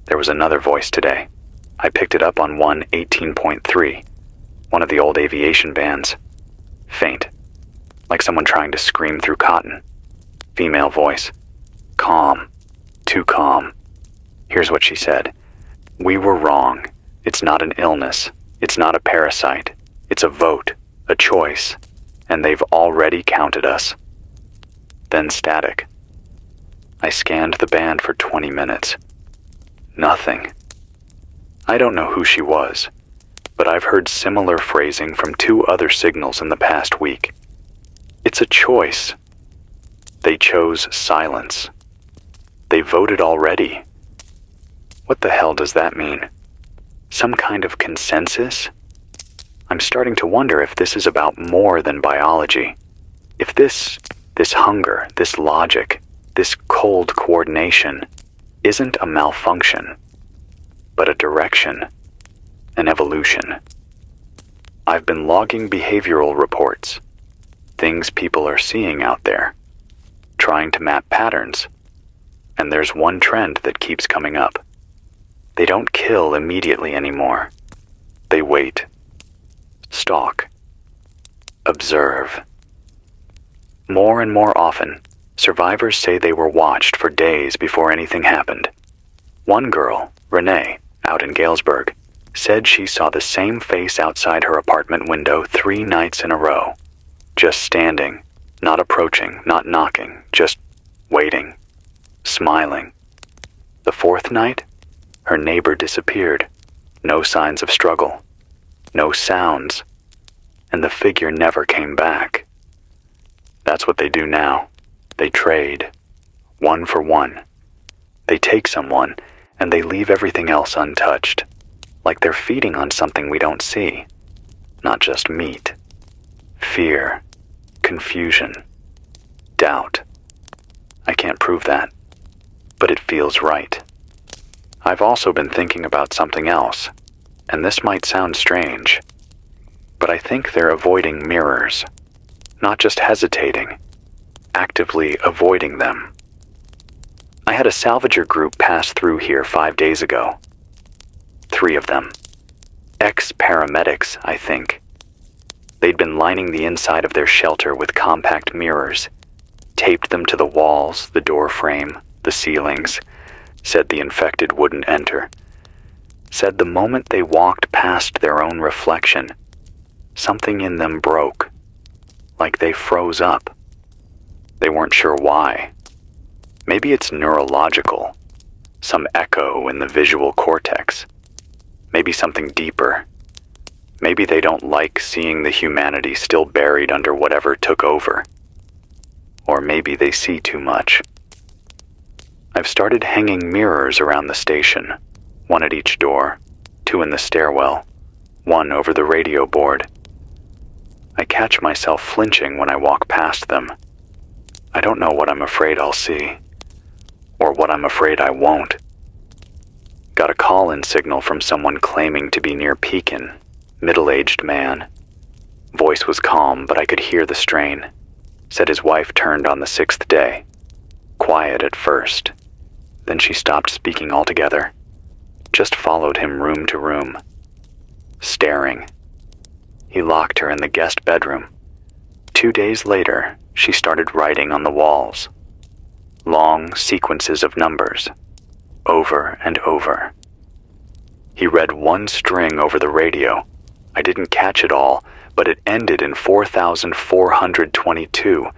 There was another voice today. I picked it up on 118.3, one of the old aviation bands. Faint, like someone trying to scream through cotton. Female voice. Calm. Too calm. Here's what she said. "We were wrong. It's not an illness. It's not a parasite. It's a vote, a choice, and they've already counted us." Then static. I scanned the band for 20 minutes. Nothing. I don't know who she was, but I've heard similar phrasing from 2 other signals in the past week. It's a choice. They chose silence. They voted already. What the hell does that mean? Some kind of consensus? I'm starting to wonder if this is about more than biology. If this hunger, this logic, this cold coordination isn't a malfunction, but a direction, an evolution. I've been logging behavioral reports, things people are seeing out there, trying to map patterns, and there's one trend that keeps coming up. They don't kill immediately anymore. They wait, stalk, observe. More and more often, survivors say they were watched for days before anything happened. One girl, Renee, out in Galesburg, said she saw the same face outside her apartment window 3 nights in a row. Just standing, not approaching, not knocking, just waiting, smiling. The 4th night, her neighbor disappeared. No signs of struggle, no sounds, and the figure never came back. That's what they do now. They trade, 1 for 1. They take someone, and they leave everything else untouched, like they're feeding on something we don't see, not just meat. Fear, confusion, doubt. I can't prove that, but it feels right. I've also been thinking about something else, and this might sound strange, but I think they're avoiding mirrors, not just hesitating, actively avoiding them. I had a salvager group pass through here 5 days ago. 3 of them. Ex-paramedics, I think. They'd been lining the inside of their shelter with compact mirrors, taped them to the walls, the door frame, the ceilings, said the infected wouldn't enter. Said the moment they walked past their own reflection, something in them broke, like they froze up. They weren't sure why. Maybe it's neurological, some echo in the visual cortex. Maybe something deeper. Maybe they don't like seeing the humanity still buried under whatever took over. Or maybe they see too much. I've started hanging mirrors around the station, 1 at each door, 2 in the stairwell, 1 over the radio board. I catch myself flinching when I walk past them. I don't know what I'm afraid I'll see, or what I'm afraid I won't. Got a call-in signal from someone claiming to be near Pekin, middle-aged man. Voice was calm, but I could hear the strain. Said his wife turned on the 6th day. Quiet at first. Then she stopped speaking altogether. Just followed him room to room. Staring. He locked her in the guest bedroom. 2 days later, she started writing on the walls. Long sequences of numbers. Over and over. He read 1 string over the radio. I didn't catch it all, but it ended in 4,422.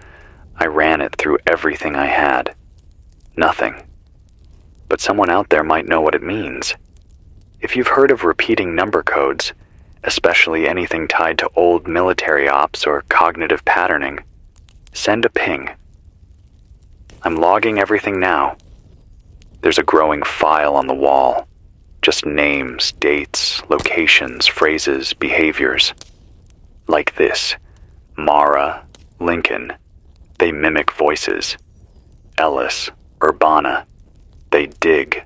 I ran it through everything I had. Nothing. But someone out there might know what it means. If you've heard of repeating number codes, especially anything tied to old military ops or cognitive patterning, send a ping. I'm logging everything now. There's a growing file on the wall. Just names, dates, locations, phrases, behaviors. Like this. Mara, Lincoln. They mimic voices. Ellis, Urbana. They dig.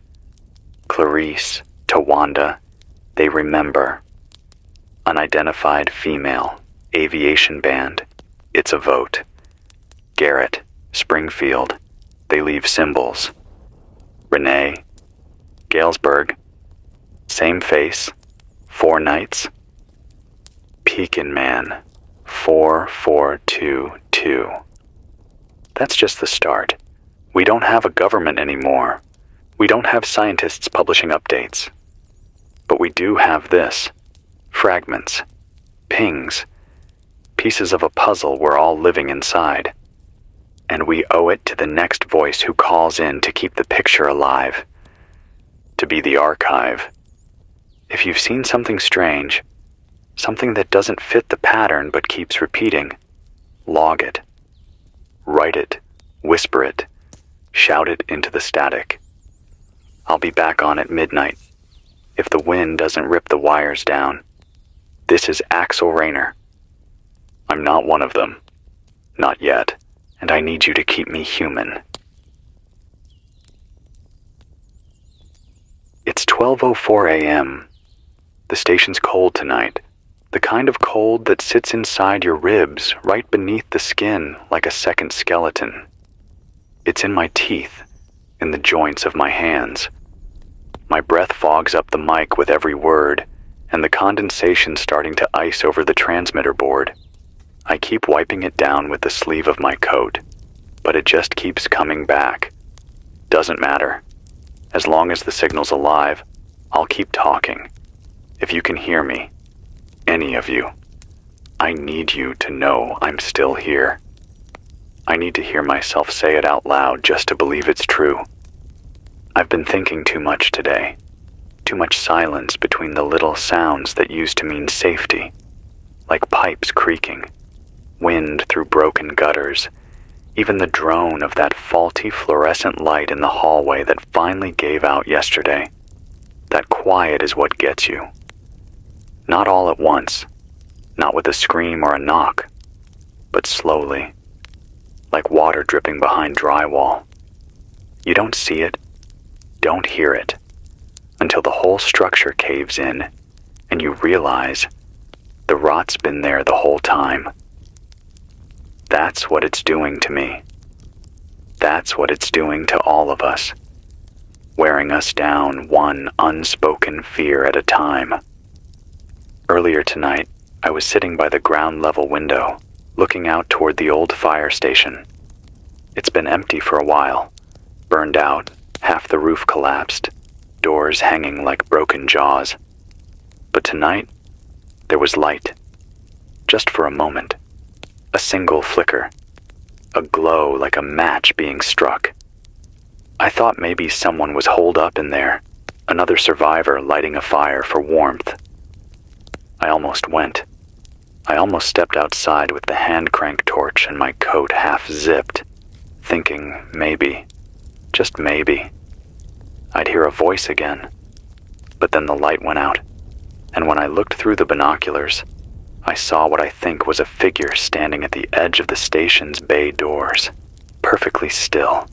Clarice, Tawanda. They remember. Unidentified female. Aviation band. It's a vote. Garrett, Springfield. They leave symbols. Renee, Galesburg. Same face. 4 nights. Pekin man. 4422. That's just the start. We don't have a government anymore. We don't have scientists publishing updates. But we do have this. Fragments. Pings. Pieces of a puzzle we're all living inside. And we owe it to the next voice who calls in to keep the picture alive. To be the archive. If you've seen something strange, something that doesn't fit the pattern but keeps repeating, log it. Write it. Whisper it. Shout it into the static. I'll be back on at midnight, if the wind doesn't rip the wires down. This is Axel Rayner. I'm not one of them. Not yet. And I need you to keep me human. It's 12:04 a.m. The station's cold tonight. The kind of cold that sits inside your ribs, right beneath the skin, like a second skeleton. It's in my teeth, in the joints of my hands. My breath fogs up the mic with every word, and the condensation's starting to ice over the transmitter board. I keep wiping it down with the sleeve of my coat, but it just keeps coming back. Doesn't matter. As long as the signal's alive, I'll keep talking. If you can hear me, any of you, I need you to know I'm still here. I need to hear myself say it out loud just to believe it's true. I've been thinking too much today. Too much silence between the little sounds that used to mean safety, like pipes creaking, wind through broken gutters, even the drone of that faulty fluorescent light in the hallway that finally gave out yesterday. That quiet is what gets you. Not all at once, not with a scream or a knock, but slowly, like water dripping behind drywall. You don't see it, don't hear it, until the whole structure caves in and you realize the rot's been there the whole time. That's what it's doing to me. That's what it's doing to all of us, wearing us down one unspoken fear at a time. Earlier tonight, I was sitting by the ground level window, looking out toward the old fire station. It's been empty for a while, burned out, half the roof collapsed, doors hanging like broken jaws. But tonight, there was light, just for a moment. A single flicker, a glow like a match being struck. I thought maybe someone was holed up in there, another survivor lighting a fire for warmth. I almost went. I almost stepped outside with the hand crank torch and my coat half zipped, thinking maybe, just maybe, I'd hear a voice again. But then the light went out, and when I looked through the binoculars, I saw what I think was a figure standing at the edge of the station's bay doors, perfectly still.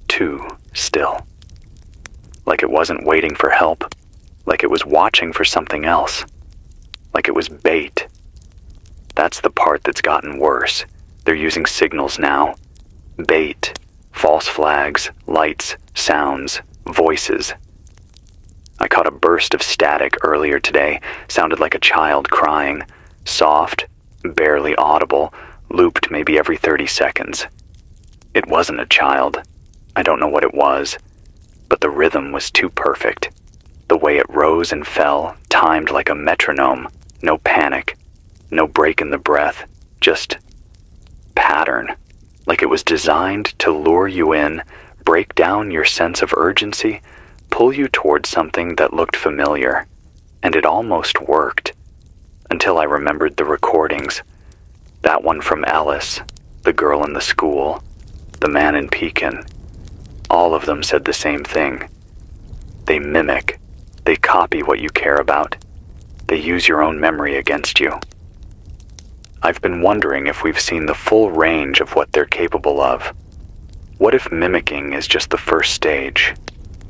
Too still. Like it wasn't waiting for help, like it was watching for something else, like it was bait. That's the part that's gotten worse. They're using signals now. Bait, false flags, lights, sounds, voices. I caught a burst of static earlier today, sounded like a child crying, soft, barely audible, looped maybe every 30 seconds. It wasn't a child. I don't know what it was, but the rhythm was too perfect. The way it rose and fell, timed like a metronome, no panic, no break in the breath, just pattern, like it was designed to lure you in, break down your sense of urgency, pull you towards something that looked familiar, and it almost worked, until I remembered the recordings. That one from Alice, the girl in the school, the man in Pekin. All of them said the same thing. They mimic, they copy what you care about. They use your own memory against you. I've been wondering if we've seen the full range of what they're capable of. What if mimicking is just the first stage?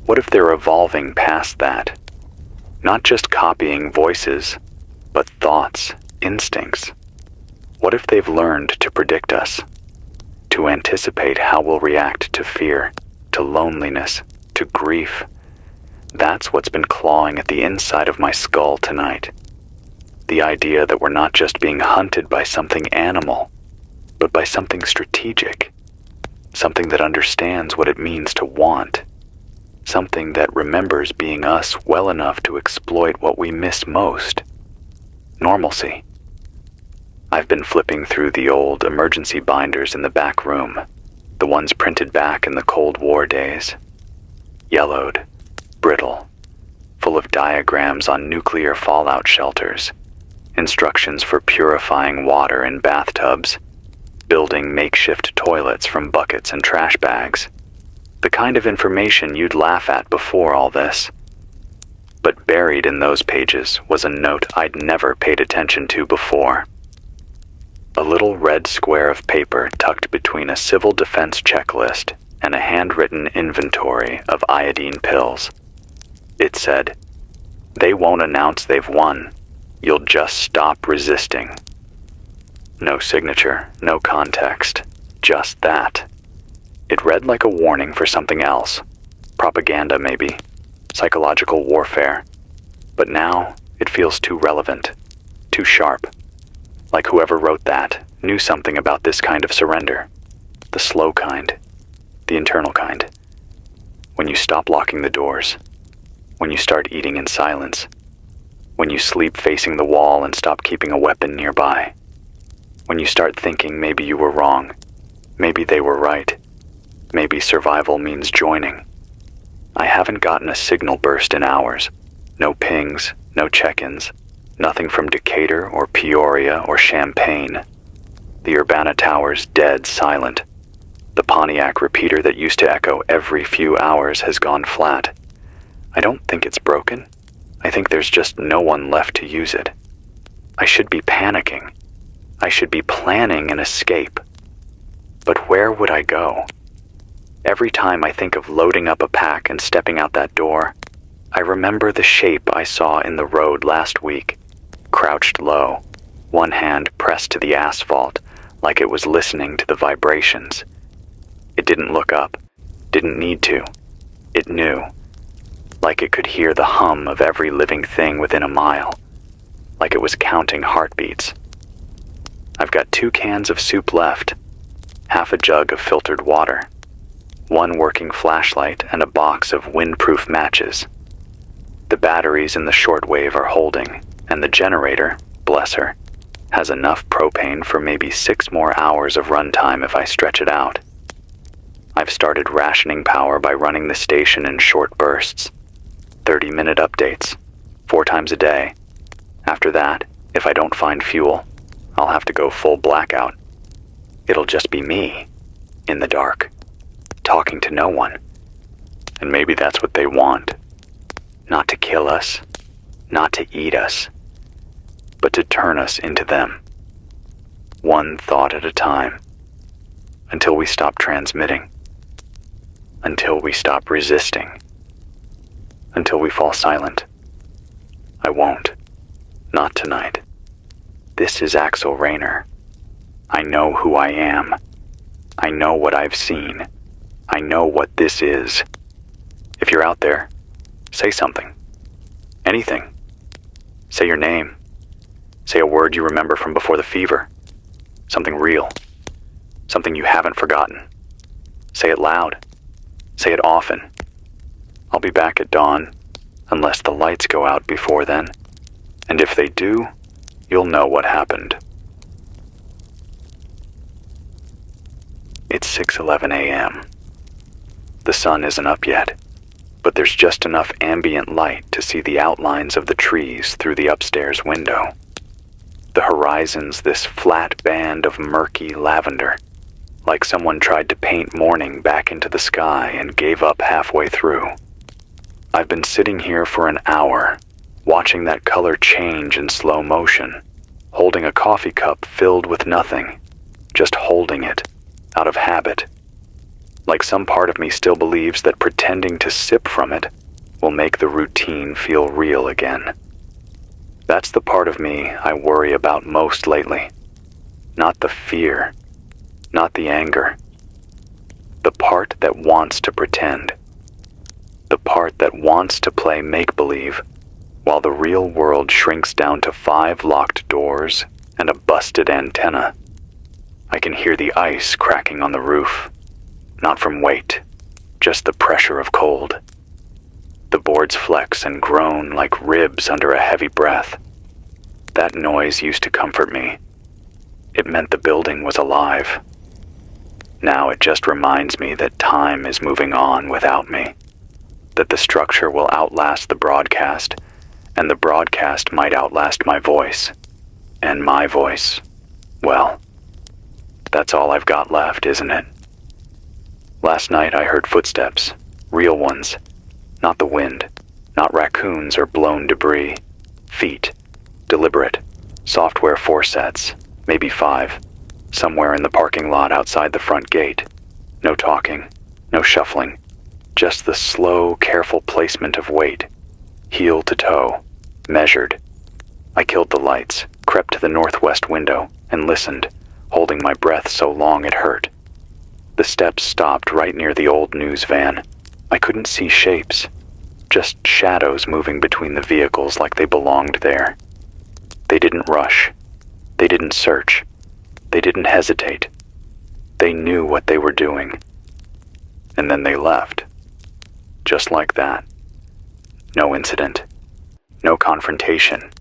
What if they're evolving past that? Not just copying voices, but thoughts, instincts. What if they've learned to predict us? To anticipate how we'll react to fear, to loneliness, to grief? That's what's been clawing at the inside of my skull tonight. The idea that we're not just being hunted by something animal, but by something strategic. Something that understands what it means to want. Something that remembers being us well enough to exploit what we miss most. Normalcy. I've been flipping through the old emergency binders in the back room, the ones printed back in the Cold War days. Yellowed, brittle, full of diagrams on nuclear fallout shelters, instructions for purifying water in bathtubs, building makeshift toilets from buckets and trash bags. The kind of information you'd laugh at before all this. But buried in those pages was a note I'd never paid attention to before. A little red square of paper tucked between a civil defense checklist and a handwritten inventory of iodine pills. It said, "They won't announce they've won. You'll just stop resisting." No signature, no context, just that. It read like a warning for something else. Propaganda, maybe. Psychological warfare. But now, it feels too relevant. Too sharp. Like whoever wrote that knew something about this kind of surrender. The slow kind. The internal kind. When you stop locking the doors. When you start eating in silence. When you sleep facing the wall and stop keeping a weapon nearby. When you start thinking maybe you were wrong. Maybe they were right. Maybe survival means joining. I haven't gotten a signal burst in hours. No pings, no check-ins. Nothing from Decatur or Peoria or Champaign. The Urbana Tower's dead silent. The Pontiac repeater that used to echo every few hours has gone flat. I don't think it's broken. I think there's just no one left to use it. I should be panicking. I should be planning an escape. But where would I go? Every time I think of loading up a pack and stepping out that door, I remember the shape I saw in the road last week, crouched low, one hand pressed to the asphalt like it was listening to the vibrations. It didn't look up, didn't need to. It knew, like it could hear the hum of every living thing within a mile, like it was counting heartbeats. I've got 2 cans of soup left, half a jug of filtered water, 1 working flashlight, and a box of windproof matches. The batteries in the shortwave are holding, and the generator, bless her, has enough propane for maybe 6 more hours of runtime if I stretch it out. I've started rationing power by running the station in short bursts, 30-minute updates, 4 times a day. After that, if I don't find fuel, I'll have to go full blackout. It'll just be me, in the dark, talking to no one. And maybe that's what they want. Not to kill us, not to eat us, but to turn us into them. One thought at a time. Until we stop transmitting. Until we stop resisting. Until we fall silent. I won't. Not tonight. This is Axel Rayner. I know who I am. I know what I've seen. I know what this is. If you're out there, say something. Anything. Say your name. Say a word you remember from before the fever. Something real. Something you haven't forgotten. Say it loud. Say it often. I'll be back at dawn, unless the lights go out before then. And if they do, you'll know what happened. It's 6:11 a.m. The sun isn't up yet, but there's just enough ambient light to see the outlines of the trees through the upstairs window. The horizon's this flat band of murky lavender, like someone tried to paint morning back into the sky and gave up halfway through. I've been sitting here for an hour, watching that color change in slow motion, holding a coffee cup filled with nothing, just holding it, out of habit. Like some part of me still believes that pretending to sip from it will make the routine feel real again. That's the part of me I worry about most lately. Not the fear, not the anger. The part that wants to pretend. The part that wants to play make-believe, while the real world shrinks down to 5 locked doors and a busted antenna. I can hear the ice cracking on the roof, not from weight, just the pressure of cold. The boards flex and groan like ribs under a heavy breath. That noise used to comfort me. It meant the building was alive. Now it just reminds me that time is moving on without me, that the structure will outlast the broadcast, and the broadcast might outlast my voice. And my voice, well, that's all I've got left, isn't it? Last night I heard footsteps, real ones, not the wind, Not raccoons or blown debris. Feet. Deliberate. Software 4 sets, maybe 5. Somewhere in the parking lot outside the front gate. No talking. No shuffling. Just the slow, careful placement of weight. Heel to toe. Measured. I killed the lights, crept to the northwest window, and listened, holding my breath so long it hurt. The steps stopped right near the old news van. I couldn't see shapes, just shadows moving between the vehicles like they belonged there. They didn't rush. They didn't search. They didn't hesitate. They knew what they were doing. And then they left. Just like that. No incident. No confrontation.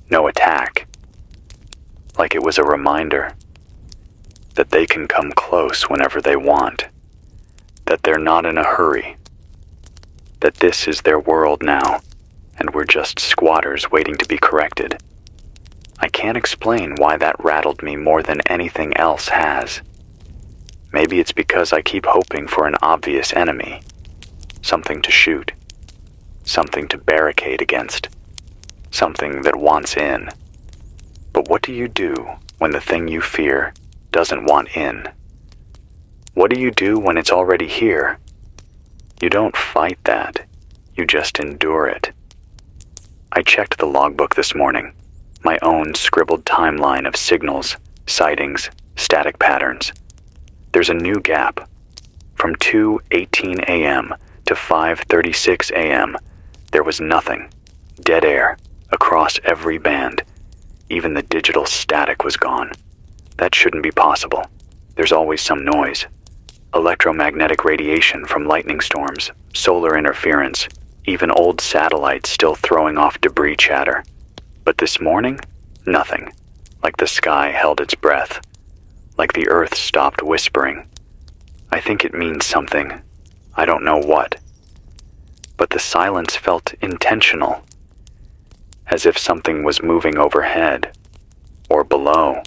No attack. Like it was a reminder that they can come close whenever they want. That they're not in a hurry. That this is their world now, and we're just squatters waiting to be corrected. I can't explain why that rattled me more than anything else has. Maybe it's because I keep hoping for an obvious enemy. Something to shoot. Something to barricade against. Something that wants in. But what do you do when the thing you fear doesn't want in? What do you do when it's already here? You don't fight that. You just endure it. I checked the logbook this morning, my own scribbled timeline of signals, sightings, static patterns. There's a new gap. From 2:18 a.m. to 5:36 a.m., there was nothing. Dead air. Across every band. Even the digital static was gone. That shouldn't be possible. There's always some noise. Electromagnetic radiation from lightning storms, solar interference, even old satellites still throwing off debris chatter. But this morning, nothing. Like the sky held its breath. Like the earth stopped whispering. I think it means something. I don't know what. But the silence felt intentional. As if something was moving overhead, or below.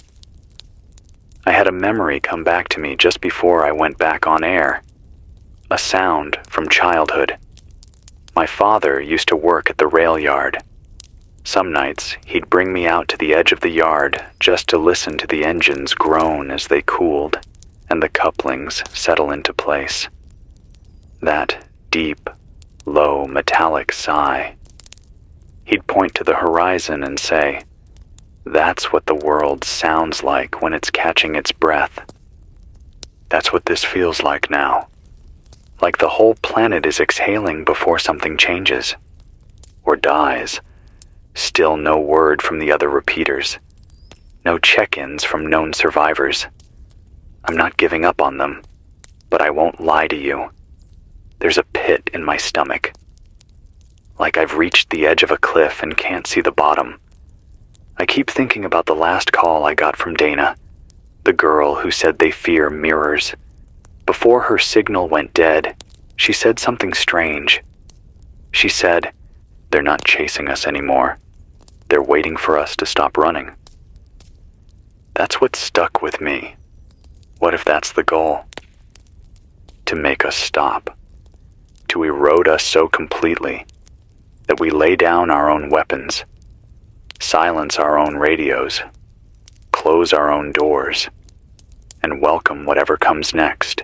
I had a memory come back to me just before I went back on air. A sound from childhood. My father used to work at the rail yard. Some nights, he'd bring me out to the edge of the yard just to listen to the engines groan as they cooled, and the couplings settle into place. That deep, low, metallic sigh. He'd point to the horizon and say, "That's what the world sounds like when it's catching its breath. That's what this feels like now. Like the whole planet is exhaling before something changes. Or dies. Still no word from the other repeaters. No check-ins from known survivors. I'm not giving up on them, but I won't lie to you. There's a pit in my stomach. Like I've reached the edge of a cliff and can't see the bottom. I keep thinking about the last call I got from Dana, the girl who said they fear mirrors. Before her signal went dead, she said something strange. She said, "They're not chasing us anymore. They're waiting for us to stop running." That's what stuck with me. What if that's the goal? To make us stop. To erode us so completely that we lay down our own weapons, silence our own radios, close our own doors, and welcome whatever comes next.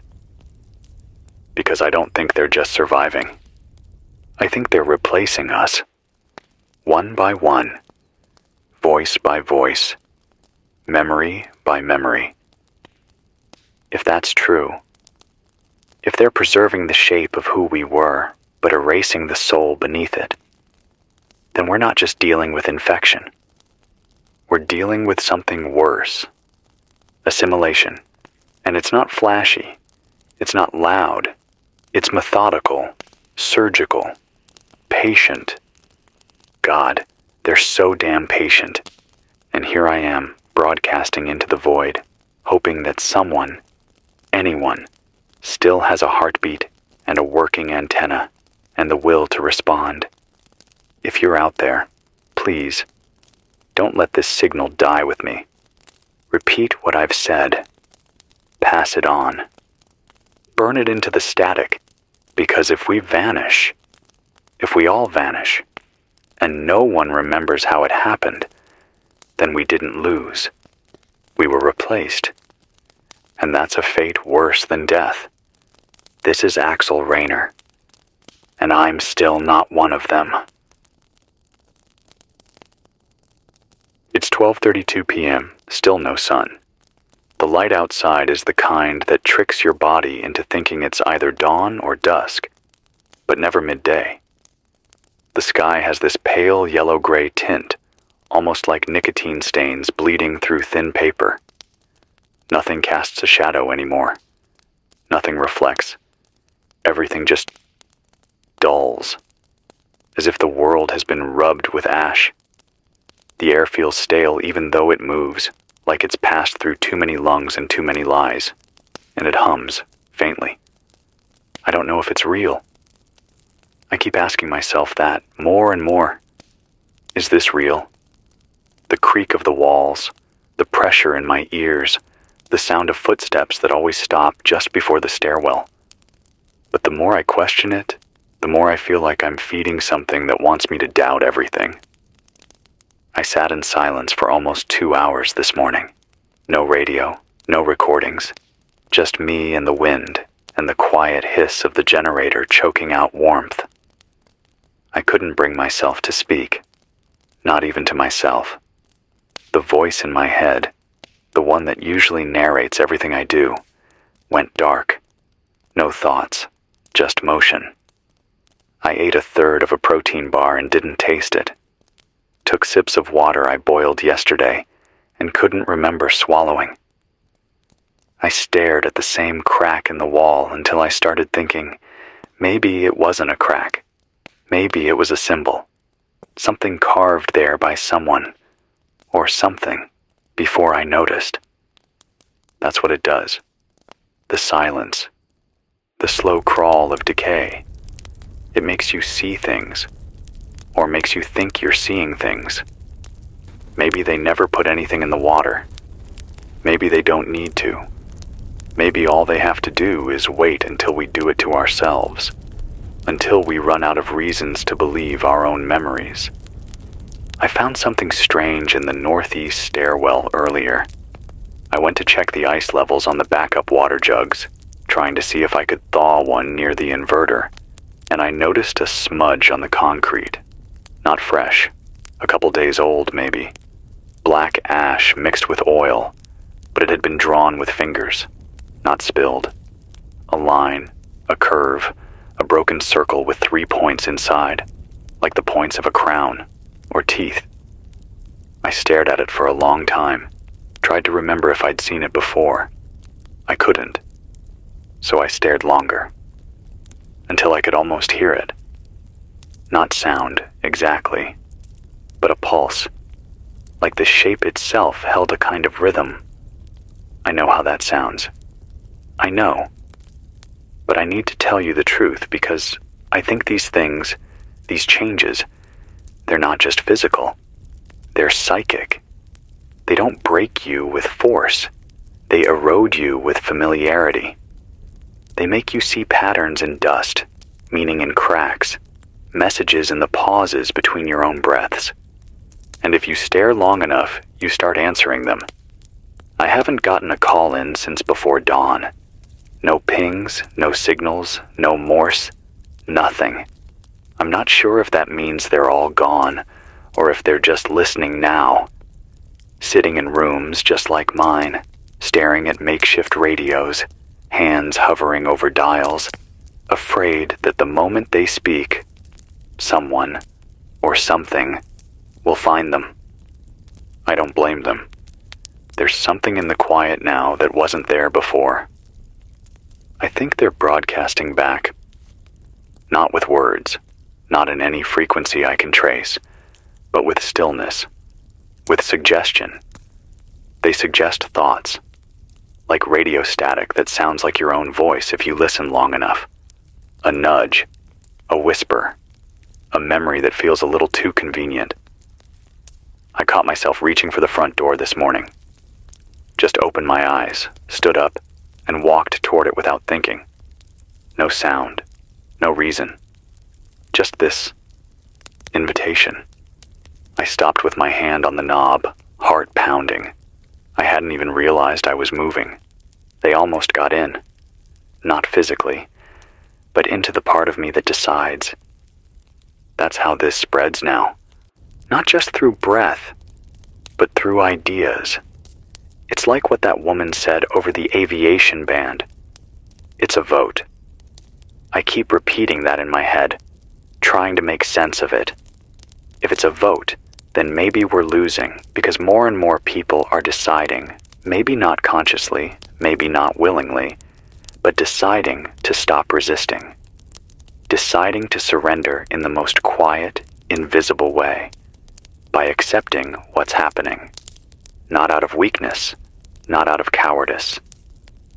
Because I don't think they're just surviving. I think they're replacing us. One by one. Voice by voice. Memory by memory. If that's true, if they're preserving the shape of who we were, but erasing the soul beneath it, then we're not just dealing with infection. We're dealing with something worse. Assimilation. And it's not flashy. It's not loud. It's methodical, surgical, patient. God, they're so damn patient. And here I am, broadcasting into the void, hoping that someone, anyone, still has a heartbeat and a working antenna and the will to respond. If you're out there, please, don't let this signal die with me. Repeat what I've said. Pass it on. Burn it into the static, because if we vanish, if we all vanish, and no one remembers how it happened, then we didn't lose. We were replaced. And that's a fate worse than death. This is Axel Rayner, and I'm still not one of them. It's 12:32 p.m., still no sun. The light outside is the kind that tricks your body into thinking it's either dawn or dusk, but never midday. The sky has this pale yellow-gray tint, almost like nicotine stains bleeding through thin paper. Nothing casts a shadow anymore. Nothing reflects. Everything just dulls, as if the world has been rubbed with ash. The air feels stale even though it moves, like it's passed through too many lungs and too many lies, and it hums, faintly. I don't know if it's real. I keep asking myself that, more and more. Is this real? The creak of the walls, the pressure in my ears, the sound of footsteps that always stop just before the stairwell. But the more I question it, the more I feel like I'm feeding something that wants me to doubt everything. I sat in silence for almost 2 hours this morning. No radio, no recordings, just me and the wind and the quiet hiss of the generator choking out warmth. I couldn't bring myself to speak, not even to myself. The voice in my head, the one that usually narrates everything I do, went dark. No thoughts, just motion. I ate a third of a protein bar and didn't taste it. Took sips of water I boiled yesterday and couldn't remember swallowing. I stared at the same crack in the wall until I started thinking, maybe it wasn't a crack. Maybe it was a symbol. Something carved there by someone, or something, before I noticed. That's what it does. The silence. The slow crawl of decay. It makes you see things, or makes you think you're seeing things. Maybe they never put anything in the water. Maybe they don't need to. Maybe all they have to do is wait until we do it to ourselves, until we run out of reasons to believe our own memories. I found something strange in the northeast stairwell earlier. I went to check the ice levels on the backup water jugs, trying to see if I could thaw one near the inverter, and I noticed a smudge on the concrete. Not fresh, a couple days old maybe. Black ash mixed with oil, but it had been drawn with fingers, not spilled. A line, a curve, a broken circle with 3 points inside, like the points of a crown, or teeth. I stared at it for a long time, tried to remember if I'd seen it before. I couldn't, so I stared longer, until I could almost hear it. Not sound, exactly, but a pulse, like the shape itself held a kind of rhythm. I know how that sounds. I know. But I need to tell you the truth because I think these things, these changes, they're not just physical. They're psychic. They don't break you with force. They erode you with familiarity. They make you see patterns in dust, meaning in cracks, messages in the pauses between your own breaths. And if you stare long enough, you start answering them. I haven't gotten a call in since before dawn. No pings, no signals, no Morse, nothing. I'm not sure if that means they're all gone, or if they're just listening now. Sitting in rooms just like mine, staring at makeshift radios, hands hovering over dials, afraid that the moment they speak, someone, or something, will find them. I don't blame them. There's something in the quiet now that wasn't there before. I think they're broadcasting back. Not with words, not in any frequency I can trace, but with stillness, with suggestion. They suggest thoughts, like radio static that sounds like your own voice if you listen long enough. A nudge, a whisper, a memory that feels a little too convenient. I caught myself reaching for the front door this morning. Just opened my eyes, stood up, and walked toward it without thinking. No sound, no reason. Just this invitation. I stopped with my hand on the knob, heart pounding. I hadn't even realized I was moving. They almost got in. Not physically, but into the part of me that decides. That's how this spreads now. Not just through breath, but through ideas. It's like what that woman said over the aviation band. It's a vote. I keep repeating that in my head, trying to make sense of it. If it's a vote, then maybe we're losing because more and more people are deciding, maybe not consciously, maybe not willingly, but deciding to stop resisting. Deciding to surrender in the most quiet, invisible way, by accepting what's happening. Not out of weakness, not out of cowardice,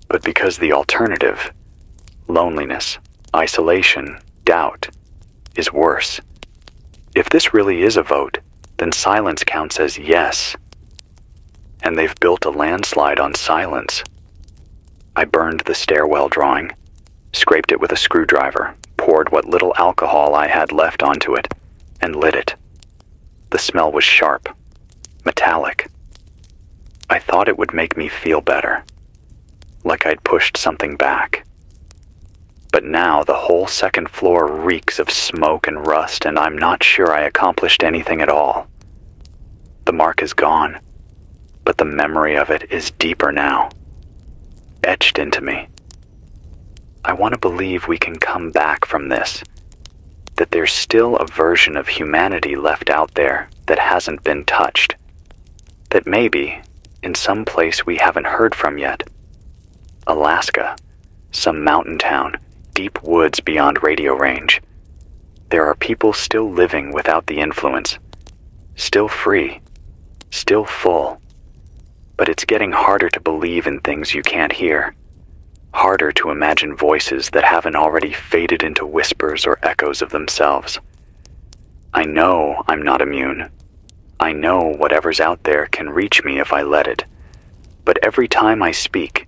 but because the alternative, loneliness, isolation, doubt, is worse. If this really is a vote, then silence counts as yes. And they've built a landslide on silence. I burned the stairwell drawing, scraped it with a screwdriver, poured what little alcohol I had left onto it, and lit it. The smell was sharp, metallic. I thought it would make me feel better, like I'd pushed something back. But now the whole second floor reeks of smoke and rust, and I'm not sure I accomplished anything at all. The mark is gone, but the memory of it is deeper now, etched into me. I want to believe we can come back from this, that there's still a version of humanity left out there that hasn't been touched, that maybe, in some place we haven't heard from yet, Alaska, some mountain town, deep woods beyond radio range, there are people still living without the influence, still free, still full, but it's getting harder to believe in things you can't hear, harder to imagine voices that haven't already faded into whispers or echoes of themselves. I know I'm not immune. I know whatever's out there can reach me if I let it, but every time I speak,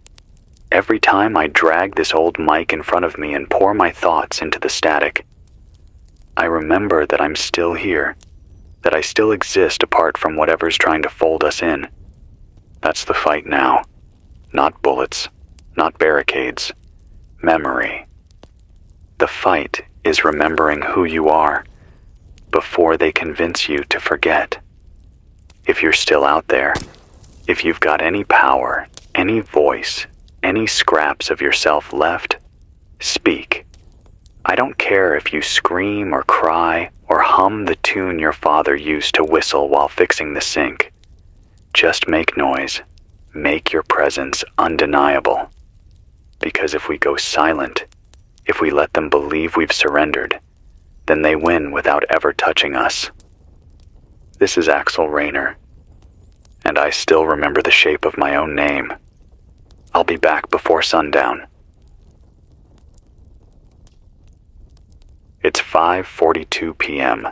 every time I drag this old mic in front of me and pour my thoughts into the static, I remember that I'm still here, that I still exist apart from whatever's trying to fold us in. That's the fight now. Not bullets, not barricades. Memory. The fight is remembering who you are before they convince you to forget. If you're still out there, if you've got any power, any voice, any scraps of yourself left, speak. I don't care if you scream or cry or hum the tune your father used to whistle while fixing the sink. Just make noise. Make your presence undeniable. Because if we go silent, if we let them believe we've surrendered, then they win without ever touching us. This is Axel Rayner, and I still remember the shape of my own name. I'll be back before sundown. It's 5:42 p.m.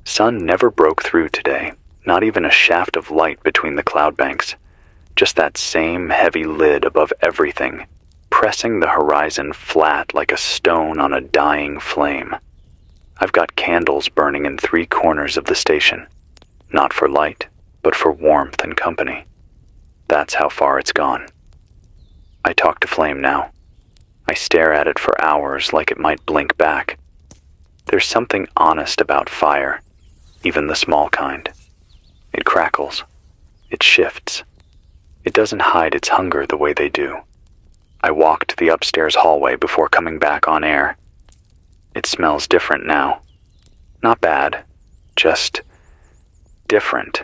Sun never broke through today, not even a shaft of light between the cloud banks. Just that same heavy lid above everything, pressing the horizon flat like a stone on a dying flame. I've got candles burning in 3 corners of the station, not for light, but for warmth and company. That's how far it's gone. I talk to flame now. I stare at it for hours like it might blink back. There's something honest about fire, even the small kind. It crackles. It shifts. It doesn't hide its hunger the way they do. I walked the upstairs hallway before coming back on air. It smells different now. Not bad, just different.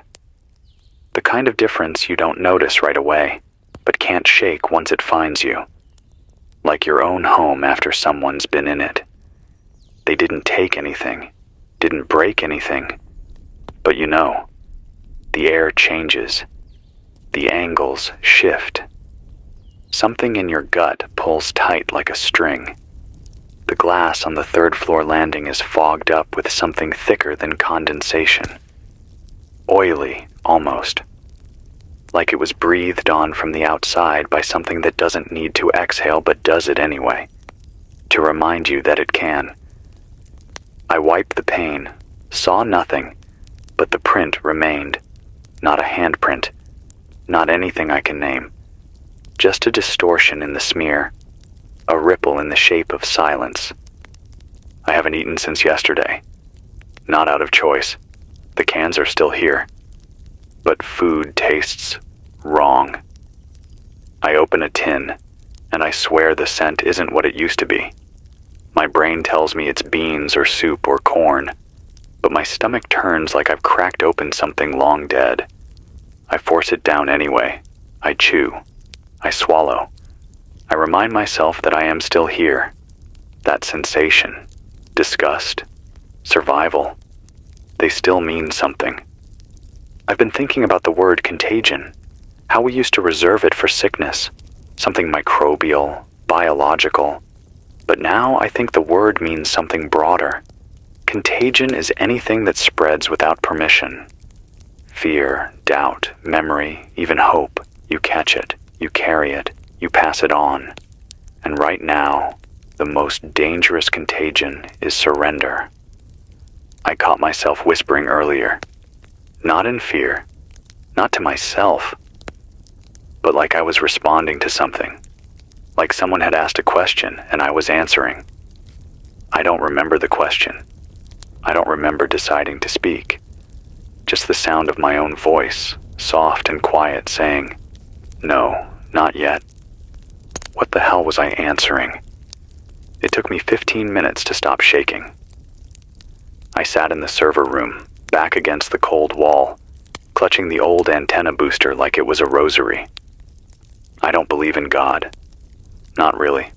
The kind of difference you don't notice right away, but can't shake once it finds you. Like your own home after someone's been in it. They didn't take anything, didn't break anything, but you know, the air changes. The angles shift. Something in your gut pulls tight like a string. The glass on the 3rd floor landing is fogged up with something thicker than condensation. Oily, almost. Like it was breathed on from the outside by something that doesn't need to exhale but does it anyway, to remind you that it can. I wiped the pain, saw nothing, but the print remained. Not a handprint, not anything I can name. Just a distortion in the smear, a ripple in the shape of silence. I haven't eaten since yesterday. Not out of choice. The cans are still here. But food tastes wrong. I open a tin, and I swear the scent isn't what it used to be. My brain tells me it's beans or soup or corn, but my stomach turns like I've cracked open something long dead. I force it down anyway. I chew. I swallow. I remind myself that I am still here. That sensation, disgust, survival, they still mean something. I've been thinking about the word contagion, how we used to reserve it for sickness, something microbial, biological. But now I think the word means something broader. Contagion is anything that spreads without permission. Fear, doubt, memory, even hope. You catch it, you carry it, you pass it on. And right now, the most dangerous contagion is surrender. I caught myself whispering earlier, not in fear, not to myself, but like I was responding to something, like someone had asked a question and I was answering. I don't remember the question. I don't remember deciding to speak. Just the sound of my own voice, soft and quiet, saying, "No, not yet." What the hell was I answering? It took me 15 minutes to stop shaking. I sat in the server room, back against the cold wall, clutching the old antenna booster like it was a rosary. I don't believe in God. Not really.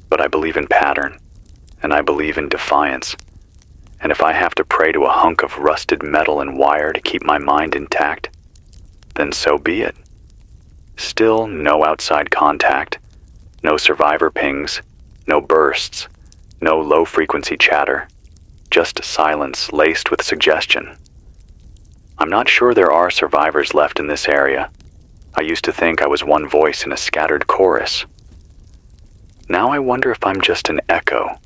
But I believe in pattern, and I believe in defiance. And if I have to pray to a hunk of rusted metal and wire to keep my mind intact, then so be it. Still no outside contact, no survivor pings, no bursts, no low-frequency chatter, just silence laced with suggestion. I'm not sure there are survivors left in this area. I used to think I was one voice in a scattered chorus. Now I wonder if I'm just an echo,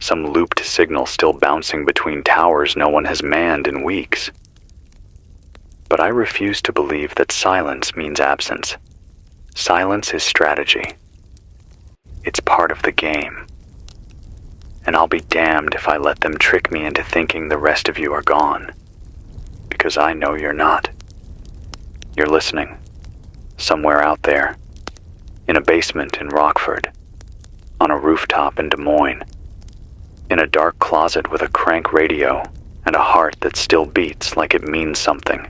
some looped signal still bouncing between towers no one has manned in weeks. But I refuse to believe that silence means absence. Silence is strategy. It's part of the game. And I'll be damned if I let them trick me into thinking the rest of you are gone. Because I know you're not. You're listening. Somewhere out there. In a basement in Rockford. On a rooftop in Des Moines. In a dark closet with a crank radio and a heart that still beats like it means something.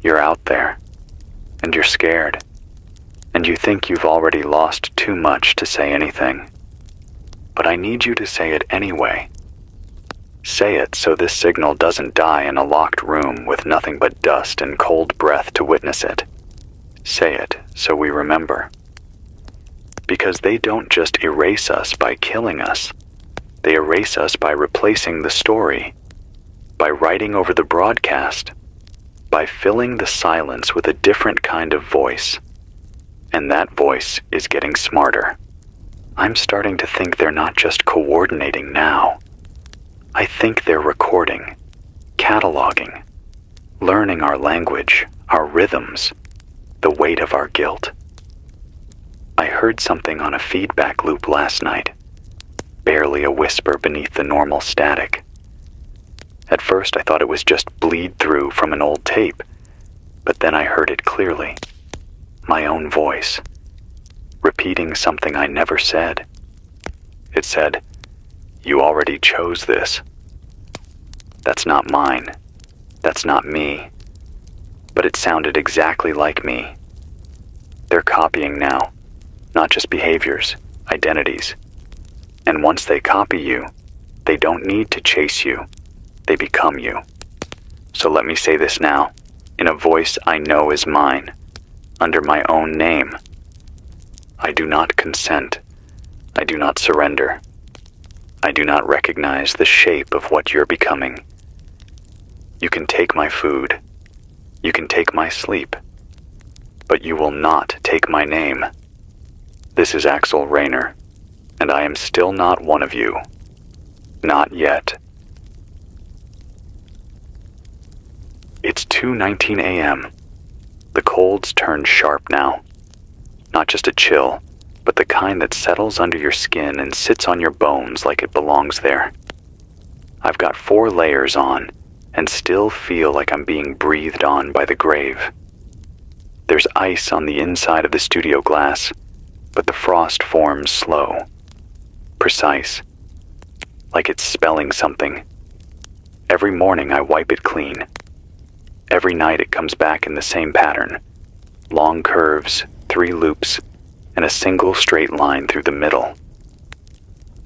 You're out there. And you're scared. And you think you've already lost too much to say anything. But I need you to say it anyway. Say it so this signal doesn't die in a locked room with nothing but dust and cold breath to witness it. Say it so we remember. Because they don't just erase us by killing us. They erase us by replacing the story, by writing over the broadcast, by filling the silence with a different kind of voice. And that voice is getting smarter. I'm starting to think they're not just coordinating now. I think they're recording, cataloging, learning our language, our rhythms, the weight of our guilt. I heard something on a feedback loop last night, barely a whisper beneath the normal static. At first I thought it was just bleed through from an old tape, but then I heard it clearly. My own voice, repeating something I never said. It said, "You already chose this." That's not mine. That's not me. But it sounded exactly like me. They're copying now, not just behaviors, identities. And once they copy you, they don't need to chase you. They become you. So let me say this now, in a voice I know is mine, under my own name. I do not consent. I do not surrender. I do not recognize the shape of what you're becoming. You can take my food. You can take my sleep. But you will not take my name. This is Axel Rayner, and I am still not one of you. Not yet. It's 2:19 a.m. The cold's turned sharp now. Not just a chill, but the kind that settles under your skin and sits on your bones like it belongs there. I've got 4 layers on, and still feel like I'm being breathed on by the grave. There's ice on the inside of the studio glass, but the frost forms slow, precise, like it's spelling something. Every morning I wipe it clean. Every night it comes back in the same pattern. Long curves, 3 loops, and a single straight line through the middle.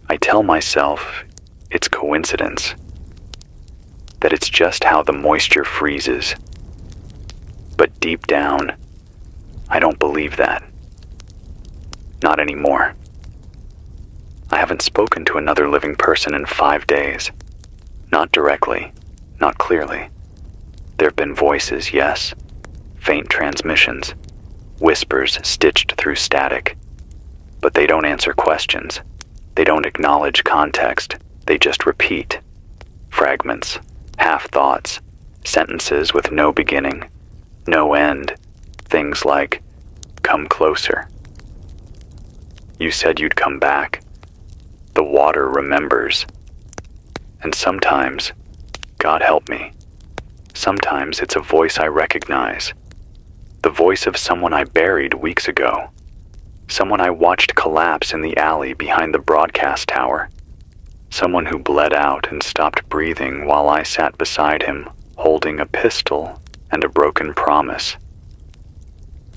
I tell myself it's coincidence, that it's just how the moisture freezes. But deep down, I don't believe that. Not anymore. I haven't spoken to another living person in 5 days. Not directly, not clearly. There have been voices, yes, faint transmissions, whispers stitched through static. But they don't answer questions. They don't acknowledge context. They just repeat. Fragments, half-thoughts, sentences with no beginning, no end. Things like, "Come closer. You said you'd come back. The water remembers." And sometimes, God help me, sometimes it's a voice I recognize. The voice of someone I buried weeks ago. Someone I watched collapse in the alley behind the broadcast tower. Someone who bled out and stopped breathing while I sat beside him, holding a pistol and a broken promise.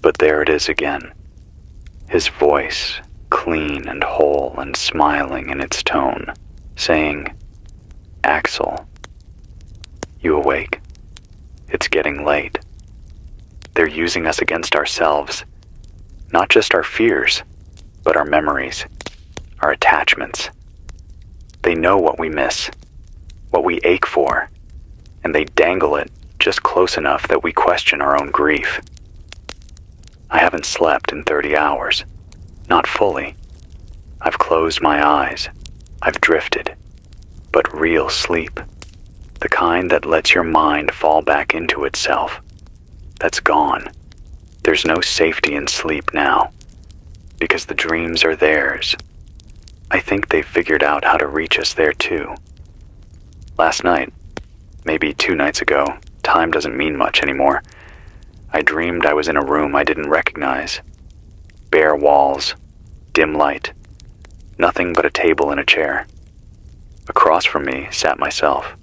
But there it is again. His voice, clean and whole and smiling in its tone, saying, "Axel, you awake? It's getting late." They're using us against ourselves, not just our fears, but our memories, our attachments. They know what we miss, what we ache for, and they dangle it just close enough that we question our own grief. I haven't slept in 30 hours, not fully. I've closed my eyes, I've drifted, but real sleep, the kind that lets your mind fall back into itself, that's gone. There's no safety in sleep now, because the dreams are theirs. I think they've figured out how to reach us there too. Last night, maybe 2 nights ago, time doesn't mean much anymore, I dreamed I was in a room I didn't recognize. Bare walls, dim light, nothing but a table and a chair. Across from me sat myself,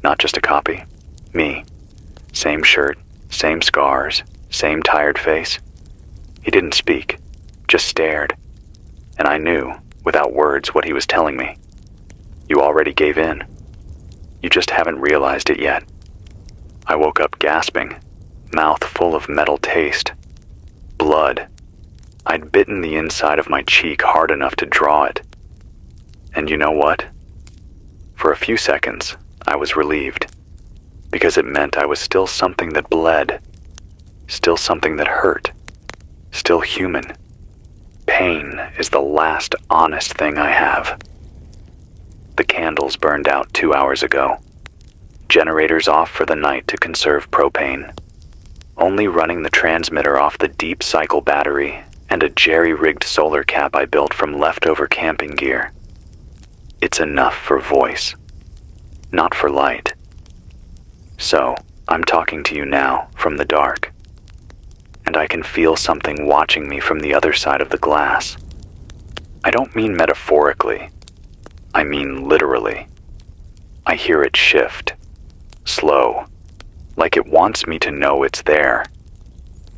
not just a copy, me. Same shirt, same scars, same tired face. He didn't speak, just stared, and I knew, without words, what he was telling me. You already gave in. You just haven't realized it yet. I woke up gasping, mouth full of metal taste. Blood. I'd bitten the inside of my cheek hard enough to draw it. And you know what? For a few seconds, I was relieved, because it meant I was still something that bled, still something that hurt, still human. Pain is the last honest thing I have. The candles burned out 2 hours ago. Generators off for the night to conserve propane. Only running the transmitter off the deep cycle battery and a jerry-rigged solar cap I built from leftover camping gear. It's enough for voice, not for light. So, I'm talking to you now from the dark, and I can feel something watching me from the other side of the glass. I don't mean metaphorically, I mean literally. I hear it shift, slow, like it wants me to know it's there,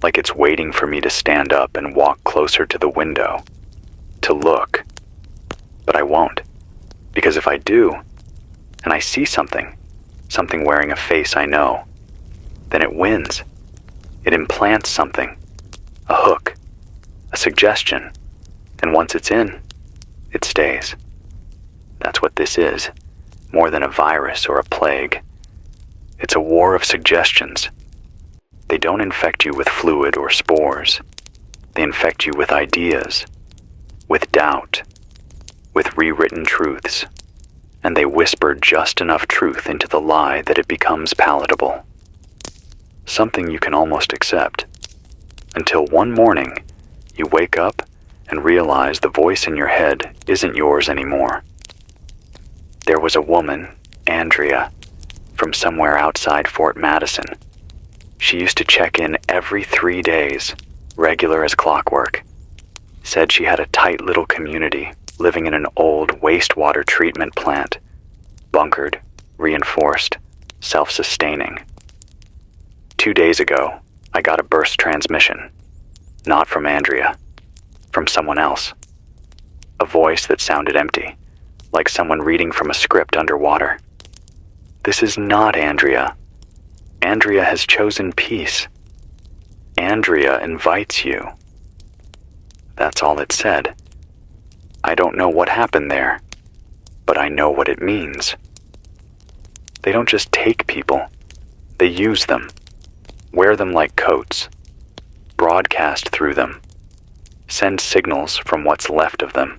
like it's waiting for me to stand up and walk closer to the window, to look. But I won't, because if I do, and I see something wearing a face I know, then it wins. It implants something, a hook, a suggestion, and once it's in, it stays. That's what this is, more than a virus or a plague. It's a war of suggestions. They don't infect you with fluid or spores. They infect you with ideas, with doubt, with rewritten truths, and they whisper just enough truth into the lie that it becomes palatable. Something you can almost accept. Until one morning, you wake up and realize the voice in your head isn't yours anymore. There was a woman, Andrea, from somewhere outside Fort Madison. She used to check in every 3 days, regular as clockwork. Said she had a tight little community living in an old wastewater treatment plant, bunkered, reinforced, self-sustaining. 2 days ago, I got a burst transmission. Not from Andrea, from someone else. A voice that sounded empty, like someone reading from a script underwater. This is not Andrea. Andrea has chosen peace. Andrea invites you. That's all it said. I don't know what happened there, but I know what it means. They don't just take people, they use them, wear them like coats, broadcast through them, send signals from what's left of them,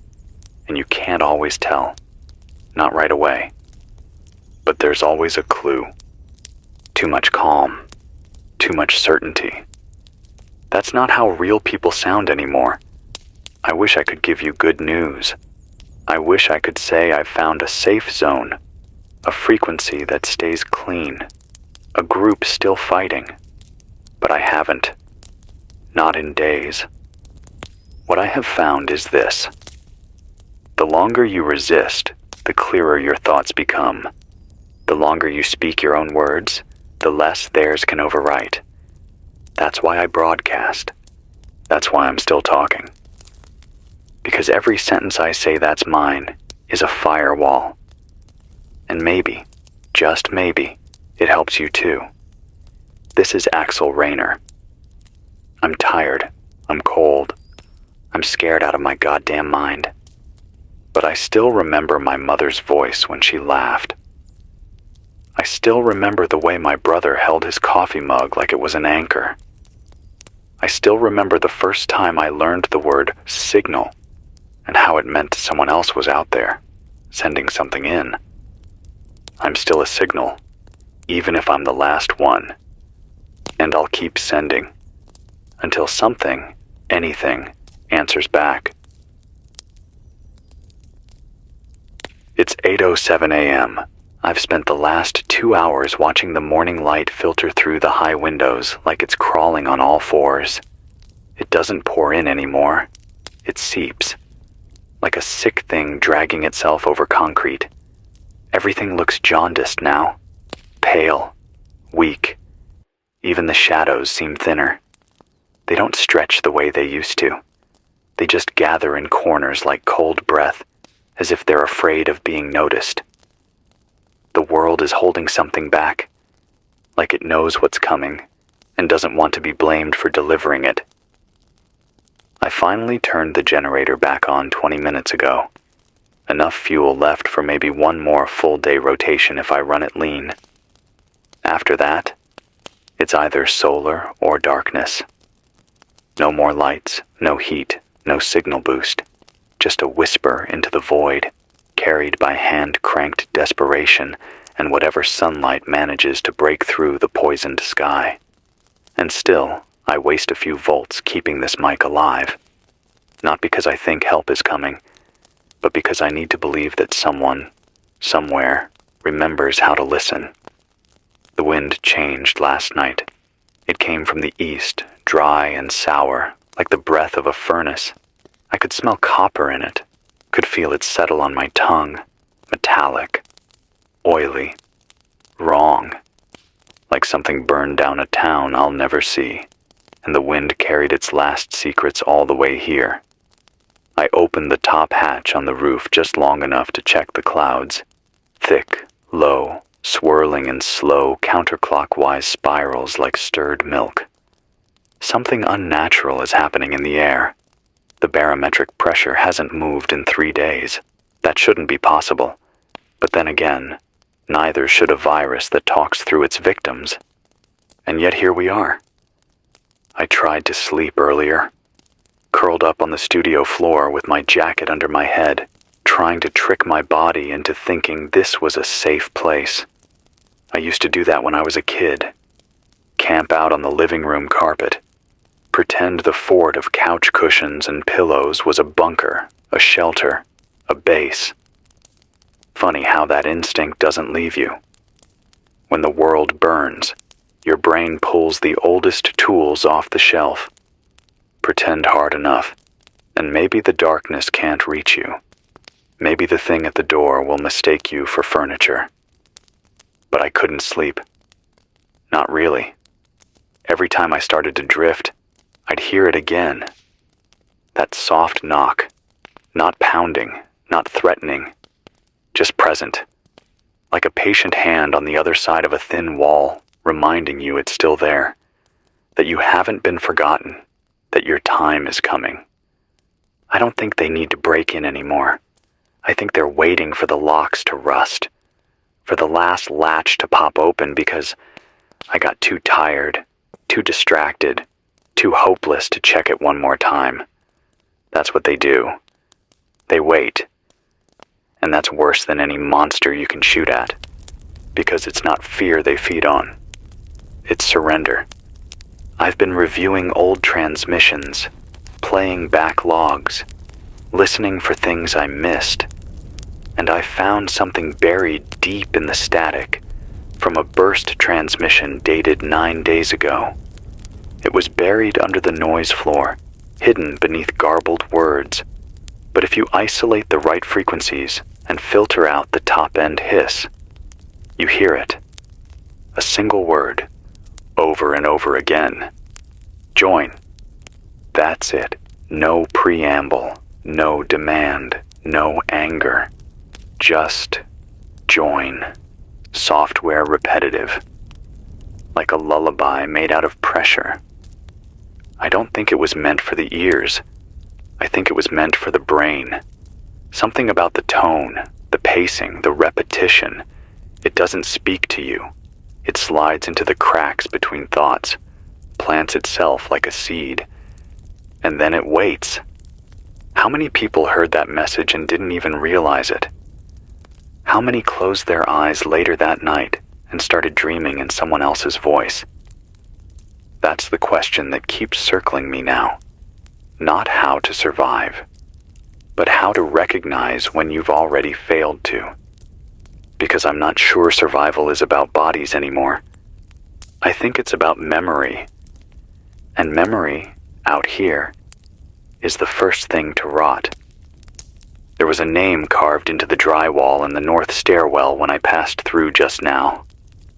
and you can't always tell. Not right away. But there's always a clue. Too much calm, too much certainty. That's not how real people sound anymore. I wish I could give you good news. I wish I could say I've found a safe zone, a frequency that stays clean, a group still fighting. But I haven't. Not in days. What I have found is this. The longer you resist, the clearer your thoughts become. The longer you speak your own words, the less theirs can overwrite. That's why I broadcast. That's why I'm still talking. Because every sentence I say that's mine is a firewall. And maybe, just maybe, it helps you too. This is Axel Rayner. I'm tired. I'm cold. I'm scared out of my goddamn mind. But I still remember my mother's voice when she laughed. I still remember the way my brother held his coffee mug like it was an anchor. I still remember the first time I learned the word signal and how it meant someone else was out there, sending something in. I'm still a signal, even if I'm the last one. And I'll keep sending until something, anything, answers back. It's 8:07 a.m. I've spent the last 2 hours watching the morning light filter through the high windows like it's crawling on all fours. It doesn't pour in anymore. It seeps, like a sick thing dragging itself over concrete. Everything looks jaundiced now, pale, weak. Even the shadows seem thinner. They don't stretch the way they used to. They just gather in corners like cold breath, as if they're afraid of being noticed. The world is holding something back, like it knows what's coming and doesn't want to be blamed for delivering it. I finally turned the generator back on 20 minutes ago. Enough fuel left for maybe one more full-day rotation if I run it lean. After that, it's either solar or darkness. No more lights, no heat, no signal boost. Just a whisper into the void, carried by hand-cranked desperation and whatever sunlight manages to break through the poisoned sky. And still, I waste a few volts keeping this mic alive. Not because I think help is coming, but because I need to believe that someone, somewhere, remembers how to listen. The wind changed last night. It came from the east, dry and sour, like the breath of a furnace. I could smell copper in it, could feel it settle on my tongue, metallic, oily, wrong, like something burned down a town I'll never see, and the wind carried its last secrets all the way here. I opened the top hatch on the roof just long enough to check the clouds, thick, low, swirling in slow, counterclockwise spirals like stirred milk. Something unnatural is happening in the air. The barometric pressure hasn't moved in 3 days. That shouldn't be possible. But then again, neither should a virus that talks through its victims. And yet here we are. I tried to sleep earlier, curled up on the studio floor with my jacket under my head, trying to trick my body into thinking this was a safe place. I used to do that when I was a kid. Camp out on the living room carpet. Pretend the fort of couch cushions and pillows was a bunker, a shelter, a base. Funny how that instinct doesn't leave you. When the world burns, your brain pulls the oldest tools off the shelf. Pretend hard enough, and maybe the darkness can't reach you. Maybe the thing at the door will mistake you for furniture. But I couldn't sleep. Not really. Every time I started to drift, I'd hear it again. That soft knock, not pounding, not threatening, just present, like a patient hand on the other side of a thin wall, reminding you it's still there, that you haven't been forgotten, that your time is coming. I don't think they need to break in anymore. I think they're waiting for the locks to rust, for the last latch to pop open because I got too tired, too distracted, too hopeless to check it one more time. That's what they do. They wait. And that's worse than any monster you can shoot at, because it's not fear they feed on. It's surrender. I've been reviewing old transmissions, playing back logs, listening for things I missed, and I found something buried deep in the static from a burst transmission dated 9 days ago. It was buried under the noise floor, hidden beneath garbled words, but if you isolate the right frequencies and filter out the top-end hiss, you hear it. A single word, over and over again. Join. That's it. No preamble, no demand, no anger. Just join. Software repetitive. Like a lullaby made out of pressure. I don't think it was meant for the ears. I think it was meant for the brain. Something about the tone, the pacing, the repetition. It doesn't speak to you. It slides into the cracks between thoughts, plants itself like a seed, and then it waits. How many people heard that message and didn't even realize it? How many closed their eyes later that night and started dreaming in someone else's voice? That's the question that keeps circling me now. Not how to survive, but how to recognize when you've already failed to. Because I'm not sure survival is about bodies anymore. I think it's about memory. And memory, out here, is the first thing to rot. There was a name carved into the drywall in the north stairwell when I passed through just now.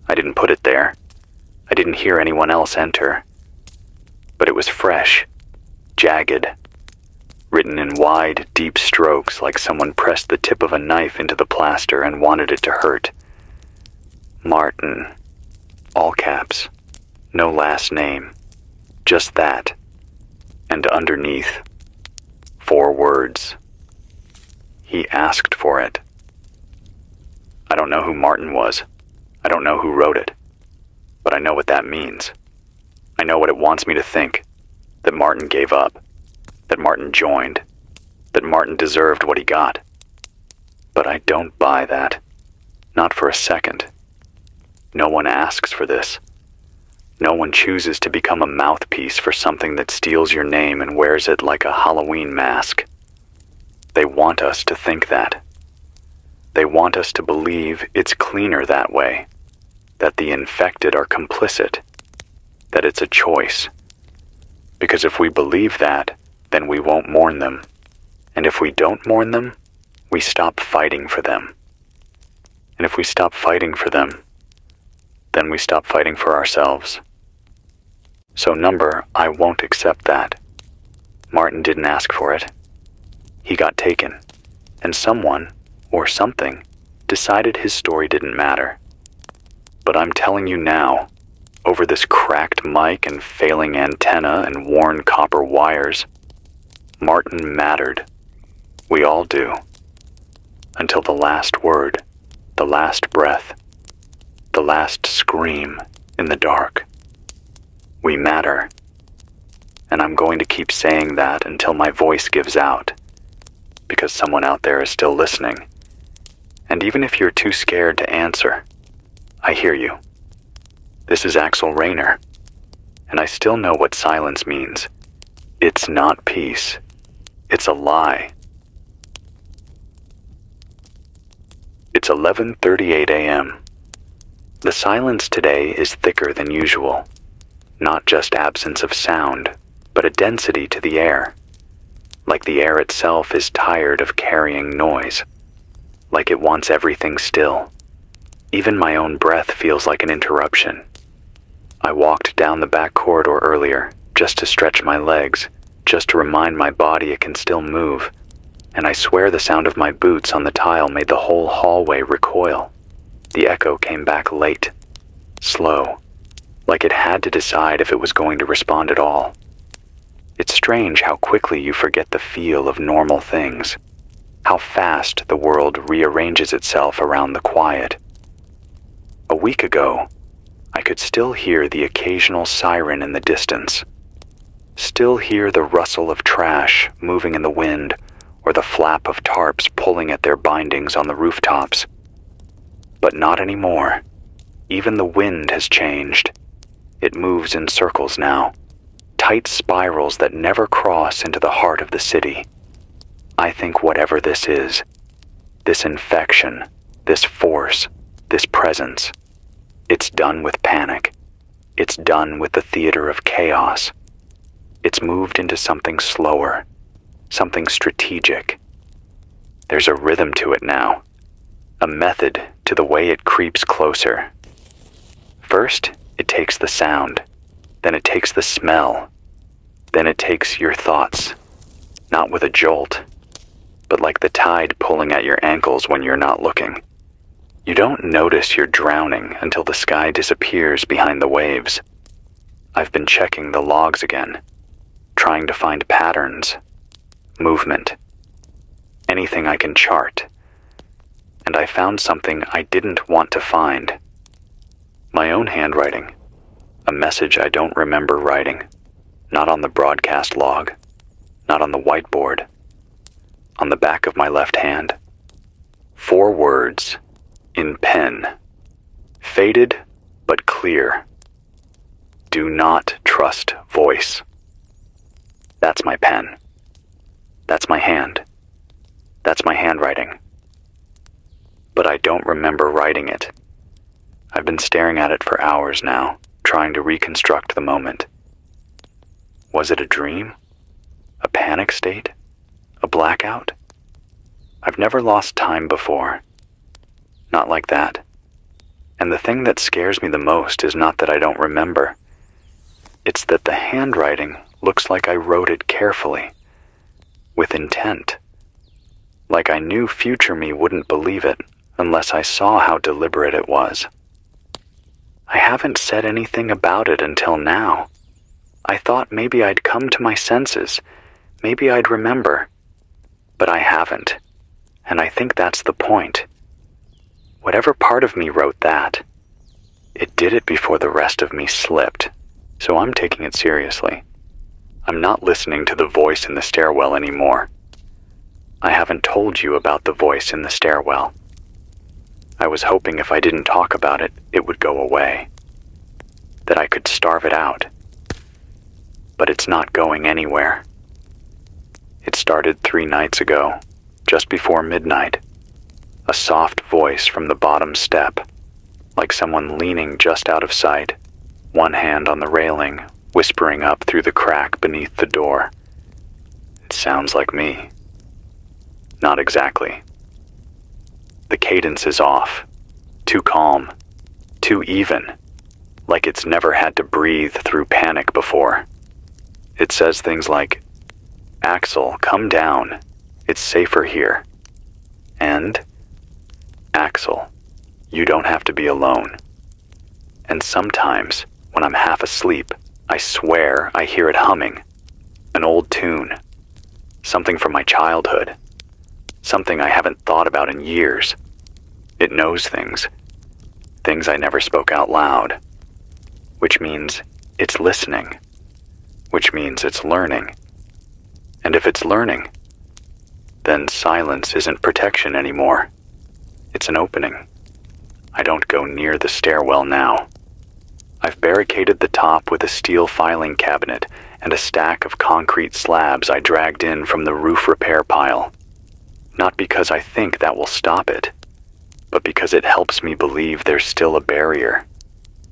I didn't put it there. I didn't hear anyone else enter. But it was fresh, jagged, written in wide, deep strokes like someone pressed the tip of a knife into the plaster and wanted it to hurt. Martin. All caps. No last name. Just that. And underneath, 4 words. He asked for it. I don't know who Martin was. I don't know who wrote it. But I know what that means. I know what it wants me to think. That Martin gave up. That Martin joined. That Martin deserved what he got. But I don't buy that. Not for a second. No one asks for this. No one chooses to become a mouthpiece for something that steals your name and wears it like a Halloween mask. They want us to think that. They want us to believe it's cleaner that way. That the infected are complicit. That it's a choice. Because if we believe that, then we won't mourn them. And if we don't mourn them, we stop fighting for them. And if we stop fighting for them, then we stop fighting for ourselves. So I won't accept that. Martin didn't ask for it. He got taken. And someone, or something, decided his story didn't matter. But I'm telling you now, over this cracked mic and failing antenna and worn copper wires, Martin mattered. We all do. Until the last word, the last breath, the last scream in the dark. We matter. And I'm going to keep saying that until my voice gives out. because someone out there is still listening. And even if you're too scared to answer, I hear you. This is Axel Rayner, and I still know what silence means. It's not peace. It's a lie. It's 11:38 a.m. The silence today is thicker than usual. Not just absence of sound, but a density to the air. Like the air itself is tired of carrying noise. Like it wants everything still. Even my own breath feels like an interruption. I walked down the back corridor earlier, just to stretch my legs, just to remind my body it can still move, and I swear the sound of my boots on the tile made the whole hallway recoil. The echo came back late, slow, like it had to decide if it was going to respond at all. It's strange how quickly you forget the feel of normal things, how fast the world rearranges itself around the quiet. A week ago, I could still hear the occasional siren in the distance, still hear the rustle of trash moving in the wind or the flap of tarps pulling at their bindings on the rooftops. But not anymore. Even the wind has changed. It moves in circles now, tight spirals that never cross into the heart of the city. I think whatever this is, this infection, this force, this presence, it's done with panic. It's done with the theater of chaos. It's moved into something slower, something strategic. There's a rhythm to it now, a method to the way it creeps closer. First, it takes the sound, then it takes the smell, then it takes your thoughts, not with a jolt, but like the tide pulling at your ankles when you're not looking. You don't notice you're drowning until the sky disappears behind the waves. I've been checking the logs again, trying to find patterns, movement, anything I can chart. And I found something I didn't want to find. My own handwriting, a message I don't remember writing, not on the broadcast log, not on the whiteboard, on the back of my left hand. 4 words, in pen, faded but clear. Do not trust voice. That's my pen. That's my hand. That's my handwriting. But I don't remember writing it. I've been staring at it for hours now, trying to reconstruct the moment. Was it a dream? A panic state? A blackout? I've never lost time before. Not like that. And the thing that scares me the most is not that I don't remember. It's that the handwriting looks like I wrote it carefully, with intent. Like I knew future me wouldn't believe it unless I saw how deliberate it was. I haven't said anything about it until now. I thought maybe I'd come to my senses, maybe I'd remember. But I haven't, and I think that's the point. Whatever part of me wrote that, it did it before the rest of me slipped, so I'm taking it seriously. I'm not listening to the voice in the stairwell anymore. I haven't told you about the voice in the stairwell. I was hoping if I didn't talk about it, it would go away. That I could starve it out. But it's not going anywhere. It started 3 nights ago, just before midnight. A soft voice from the bottom step, like someone leaning just out of sight, one hand on the railing, whispering up through the crack beneath the door. It sounds like me. Not exactly. The cadence is off, too calm, too even, like it's never had to breathe through panic before. It says things like, "Axel, come down. It's safer here." And, "Axel, you don't have to be alone." And sometimes, when I'm half asleep, I swear I hear it humming. An old tune. Something from my childhood. Something I haven't thought about in years. It knows things. Things I never spoke out loud. Which means it's listening. Which means it's learning. And if it's learning, then silence isn't protection anymore. It's an opening. I don't go near the stairwell now. I've barricaded the top with a steel filing cabinet and a stack of concrete slabs I dragged in from the roof repair pile. Not because I think that will stop it, but because it helps me believe there's still a barrier,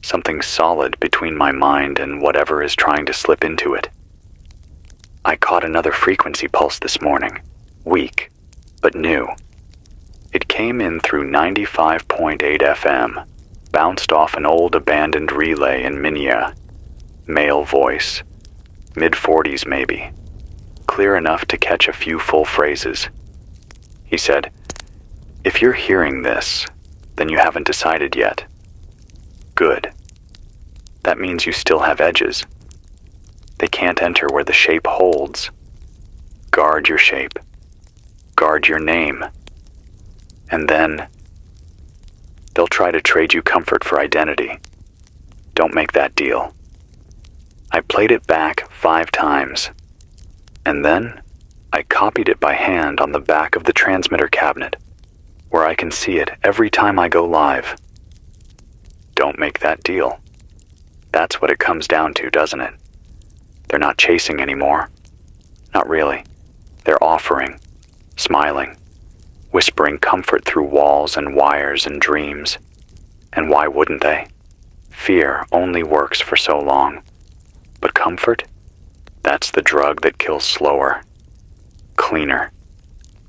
something solid between my mind and whatever is trying to slip into it. I caught another frequency pulse this morning, weak, but new. It came in through 95.8 FM, bounced off an old abandoned relay in Minya. Male voice, mid-40s maybe, clear enough to catch a few full phrases. He said, "If you're hearing this, then you haven't decided yet. Good. That means you still have edges. They can't enter where the shape holds. Guard your shape. Guard your name. And then they'll try to trade you comfort for identity. Don't make that deal." I played it back 5 times, and then I copied it by hand on the back of the transmitter cabinet, where I can see it every time I go live. Don't make that deal. That's what it comes down to, doesn't it? They're not chasing anymore. Not really. They're offering, smiling, whispering comfort through walls and wires and dreams. And why wouldn't they? Fear only works for so long. But comfort? That's the drug that kills slower, cleaner,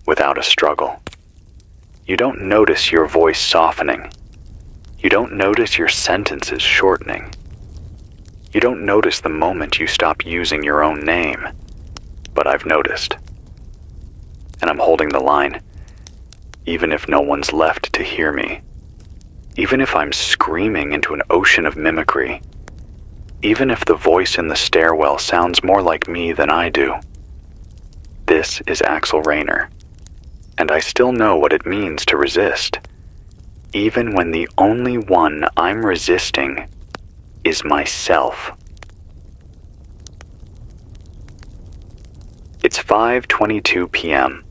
without a struggle. You don't notice your voice softening. You don't notice your sentences shortening. You don't notice the moment you stop using your own name. But I've noticed. And I'm holding the line. Even if no one's left to hear me. Even if I'm screaming into an ocean of mimicry. Even if the voice in the stairwell sounds more like me than I do. This is Axel Rayner. And I still know what it means to resist. Even when the only one I'm resisting is myself. It's 5:22 p.m.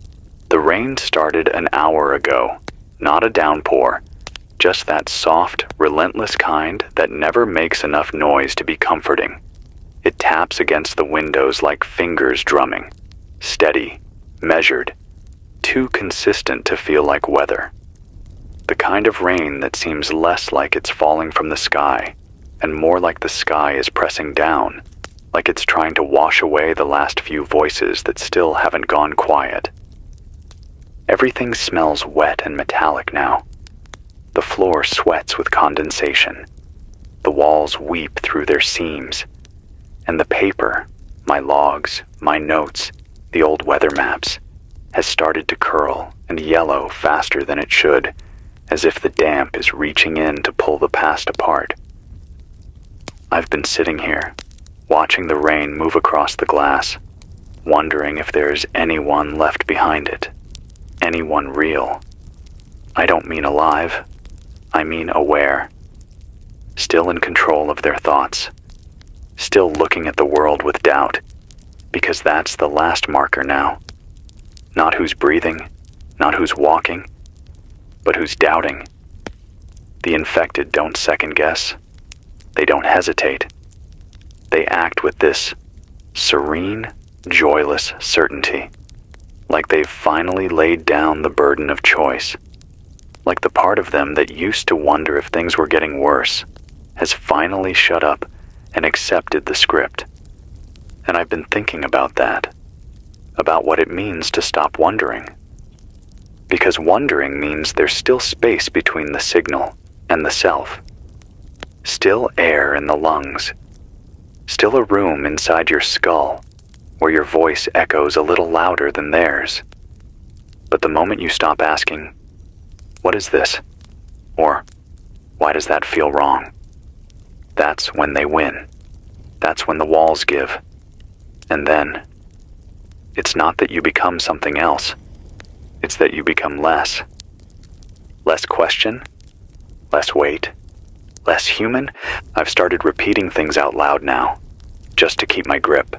The rain started an hour ago. Not a downpour. Just that soft, relentless kind that never makes enough noise to be comforting. It taps against the windows like fingers drumming. Steady, measured, too consistent to feel like weather. The kind of rain that seems less like it's falling from the sky, and more like the sky is pressing down, like it's trying to wash away the last few voices that still haven't gone quiet. Everything smells wet and metallic now. The floor sweats with condensation. The walls weep through their seams. And the paper, my logs, my notes, the old weather maps, has started to curl and yellow faster than it should, as if the damp is reaching in to pull the past apart. I've been sitting here, watching the rain move across the glass, wondering if there's anyone left behind it. Anyone real. I don't mean alive. I mean aware. Still in control of their thoughts. Still looking at the world with doubt. Because that's the last marker now. Not who's breathing, not who's walking, but who's doubting. The infected don't second guess. They don't hesitate. They act with this serene, joyless certainty. Like they've finally laid down the burden of choice. Like the part of them that used to wonder if things were getting worse has finally shut up and accepted the script. And I've been thinking about that. About what it means to stop wondering. Because wondering means there's still space between the signal and the self. Still air in the lungs. Still a room inside your skull where your voice echoes a little louder than theirs. But the moment you stop asking, "What is this?" or "Why does that feel wrong?" that's when they win. That's when the walls give. And then, it's not that you become something else. It's that you become less. Less question, less weight, less human. I've started repeating things out loud now, just to keep my grip.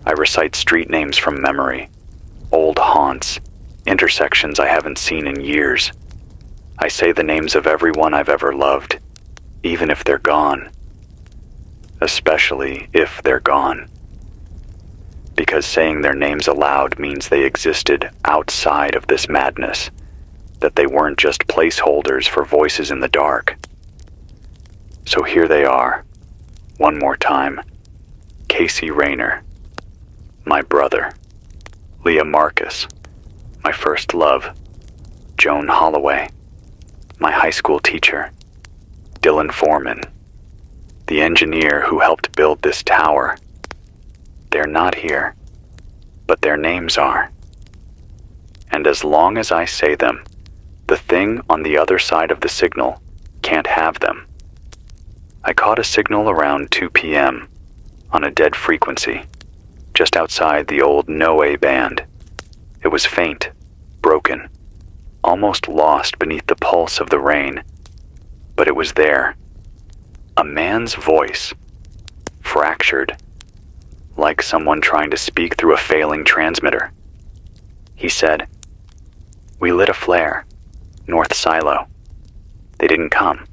I recite street names from memory, old haunts, intersections I haven't seen in years. I say the names of everyone I've ever loved, even if they're gone. Especially if they're gone. Because saying their names aloud means they existed outside of this madness, that they weren't just placeholders for voices in the dark. So here they are, one more time. Casey Rayner, my brother. Leah Marcus, my first love. Joan Holloway, my high school teacher. Dylan Foreman, the engineer who helped build this tower. They're not here, but their names are. And as long as I say them, the thing on the other side of the signal can't have them. I caught a signal around 2 p.m. on a dead frequency, just outside the old No-A band. It was faint, broken, almost lost beneath the pulse of the rain. But it was there. A man's voice, fractured, like someone trying to speak through a failing transmitter. He said, "We lit a flare, North Silo. They didn't come,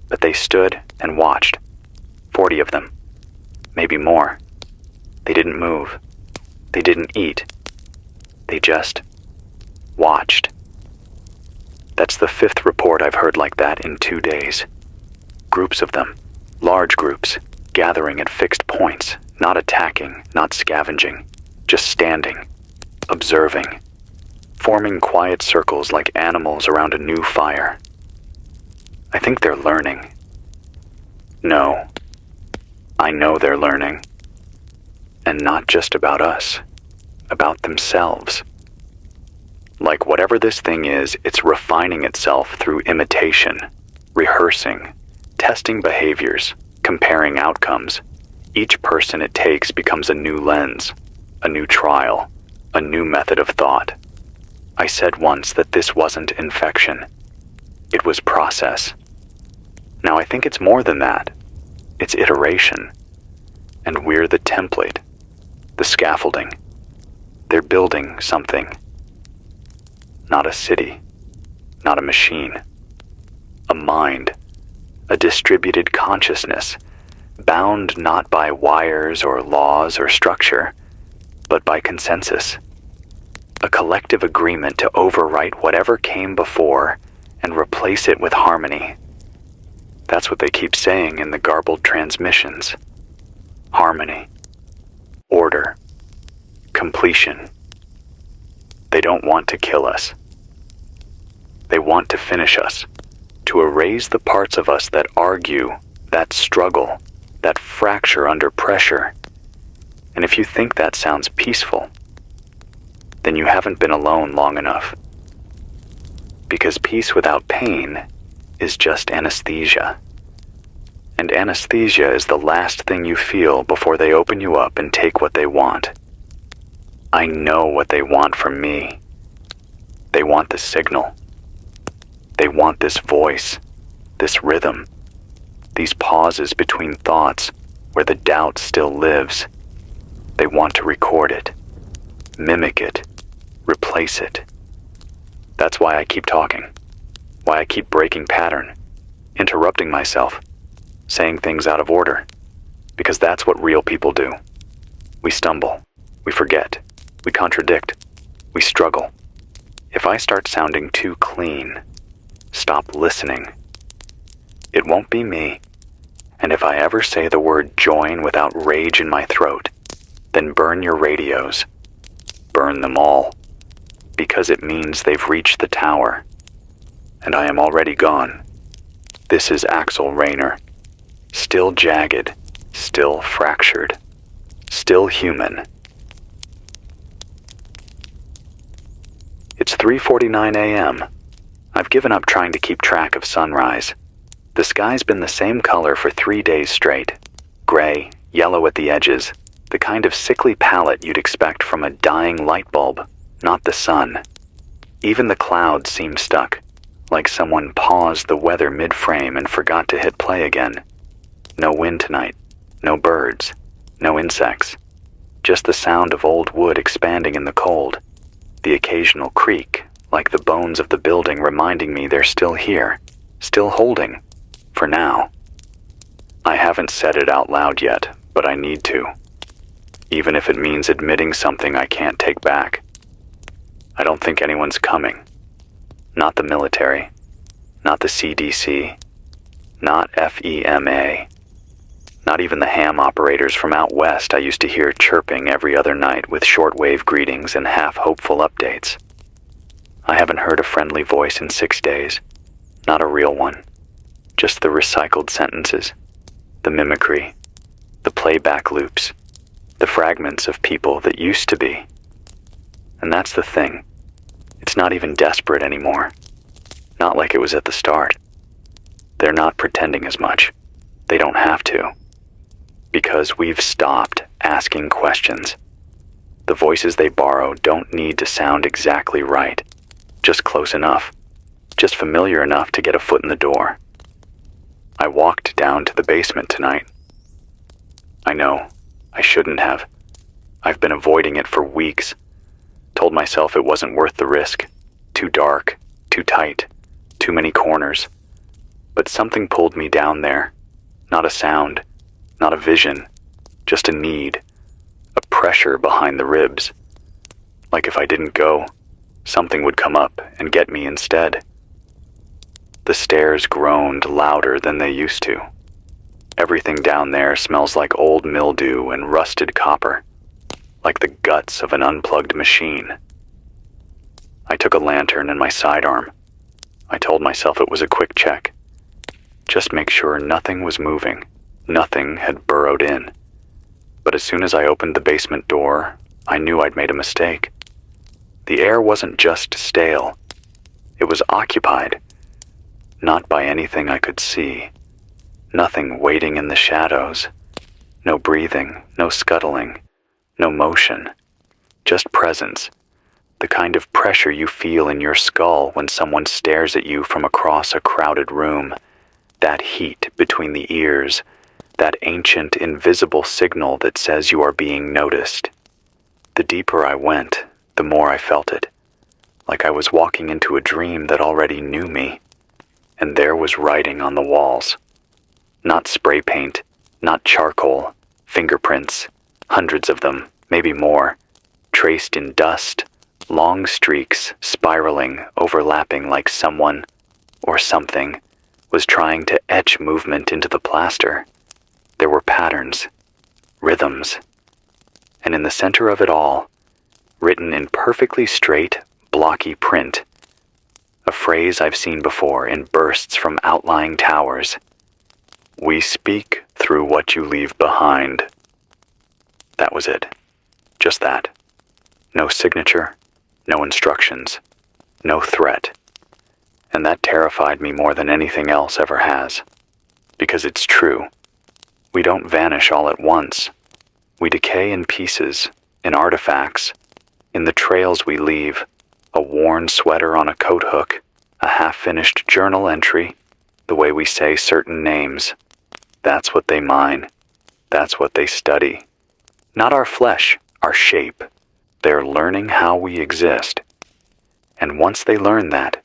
but they stood and watched. 40 of them, maybe more. They didn't move. They didn't eat. They just watched." That's the 5th report I've heard like that in 2 days. Groups of them, large groups, gathering at fixed points, not attacking, not scavenging, just standing, observing, forming quiet circles like animals around a new fire. I think they're learning. No, I know they're learning. And not just about us, about themselves. Like whatever this thing is, it's refining itself through imitation, rehearsing, testing behaviors, comparing outcomes. Each person it takes becomes a new lens, a new trial, a new method of thought. I said once that this wasn't infection. It was process. Now I think it's more than that. It's iteration. And we're the template, the scaffolding. They're building something. Not a city, not a machine. A mind, a distributed consciousness, bound not by wires or laws or structure, but by consensus. A collective agreement to overwrite whatever came before and replace it with harmony. That's what they keep saying in the garbled transmissions. Harmony, order, completion. They don't want to kill us. They want to finish us, to erase the parts of us that argue, that struggle, that fracture under pressure. And if you think that sounds peaceful, then you haven't been alone long enough. Because peace without pain is just anesthesia. And anesthesia is the last thing you feel before they open you up and take what they want. I know what they want from me. They want the signal. They want this voice, this rhythm, these pauses between thoughts where the doubt still lives. They want to record it, mimic it, replace it. That's why I keep talking, why I keep breaking pattern, interrupting myself, saying things out of order, because that's what real people do. We stumble, we forget, we contradict, we struggle. If I start sounding too clean, stop listening. It won't be me. And if I ever say the word join without rage in my throat, then burn your radios. Burn them all. Because it means they've reached the tower. And I am already gone. This is Axel Rayner. Still jagged, still fractured, still human. It's 3:49 a.m. I've given up trying to keep track of sunrise. The sky's been the same color for 3 days straight. Gray, yellow at the edges, the kind of sickly palette you'd expect from a dying light bulb, not the sun. Even the clouds seem stuck, like someone paused the weather mid-frame and forgot to hit play again. No wind tonight, no birds, no insects, just the sound of old wood expanding in the cold. The occasional creak, like the bones of the building reminding me they're still here, still holding, for now. I haven't said it out loud yet, but I need to. Even if it means admitting something I can't take back. I don't think anyone's coming. Not the military. Not the CDC. Not FEMA. Not even the ham operators from out west I used to hear chirping every other night with shortwave greetings and half-hopeful updates. I haven't heard a friendly voice in 6 days. Not a real one. Just the recycled sentences. The mimicry. The playback loops. The fragments of people that used to be. And that's the thing. It's not even desperate anymore. Not like it was at the start. They're not pretending as much. They don't have to. Because we've stopped asking questions. The voices they borrow don't need to sound exactly right. Just close enough. Just familiar enough to get a foot in the door. I walked down to the basement tonight. I know, I shouldn't have. I've been avoiding it for weeks. Told myself it wasn't worth the risk. Too dark, too tight, too many corners. But something pulled me down there. Not a sound, not a vision, just a need, a pressure behind the ribs. Like if I didn't go, something would come up and get me instead. The stairs groaned louder than they used to. Everything down there smells like old mildew and rusted copper, like the guts of an unplugged machine. I took a lantern and my sidearm. I told myself it was a quick check. Just make sure nothing was moving. Nothing had burrowed in. But as soon as I opened the basement door, I knew I'd made a mistake. The air wasn't just stale. It was occupied. Not by anything I could see. Nothing waiting in the shadows. No breathing, no scuttling, no motion. Just presence. The kind of pressure you feel in your skull when someone stares at you from across a crowded room. That heat between the ears. That ancient, invisible signal that says you are being noticed. The deeper I went, the more I felt it. Like I was walking into a dream that already knew me. And there was writing on the walls. Not spray paint, not charcoal, fingerprints, hundreds of them, maybe more, traced in dust, long streaks, spiraling, overlapping like someone, or something, was trying to etch movement into the plaster. There were patterns, rhythms, and in the center of it all, written in perfectly straight, blocky print, a phrase I've seen before in bursts from outlying towers. We speak through what you leave behind. That was it. Just that. No signature, no instructions, no threat. And that terrified me more than anything else ever has. Because it's true. We don't vanish all at once. We decay in pieces, in artifacts, in the trails we leave, a worn sweater on a coat hook, a half-finished journal entry, the way we say certain names. That's what they mine. That's what they study. Not our flesh, our shape. They're learning how we exist. And once they learn that,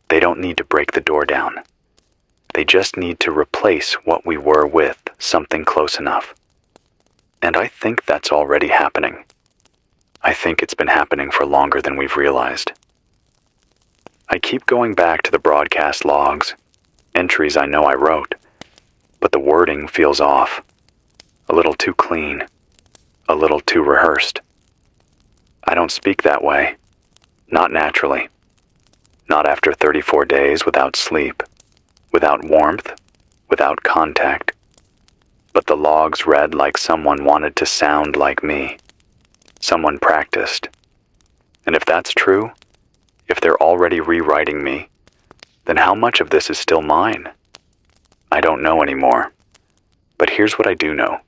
they don't need to break the door down. They just need to replace what we were with something close enough. And I think that's already happening. I think it's been happening for longer than we've realized. I keep going back to the broadcast logs, entries I know I wrote, but the wording feels off. A little too clean. A little too rehearsed. I don't speak that way. Not naturally. Not after 34 days without sleep. Without warmth, without contact. But the logs read like someone wanted to sound like me. Someone practiced. And if that's true, if they're already rewriting me, then how much of this is still mine? I don't know anymore. But here's what I do know.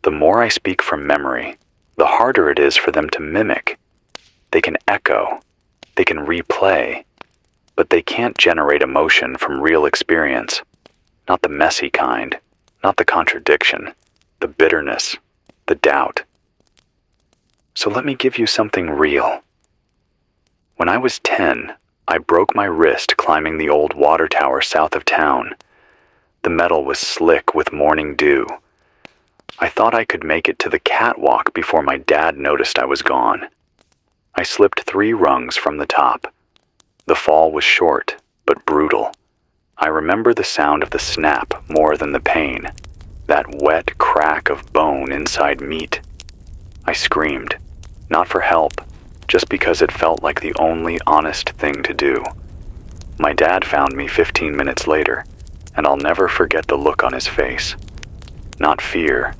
The more I speak from memory, the harder it is for them to mimic. They can echo, they can replay, but they can't generate emotion from real experience. Not the messy kind, not the contradiction, the bitterness, the doubt. So let me give you something real. When I was 10, I broke my wrist climbing the old water tower south of town. The metal was slick with morning dew. I thought I could make it to the catwalk before my dad noticed I was gone. I slipped 3 rungs from the top. The fall was short, but brutal. I remember the sound of the snap more than the pain, that wet crack of bone inside meat. I screamed, not for help, just because it felt like the only honest thing to do. My dad found me 15 minutes later, and I'll never forget the look on his face. Not fear,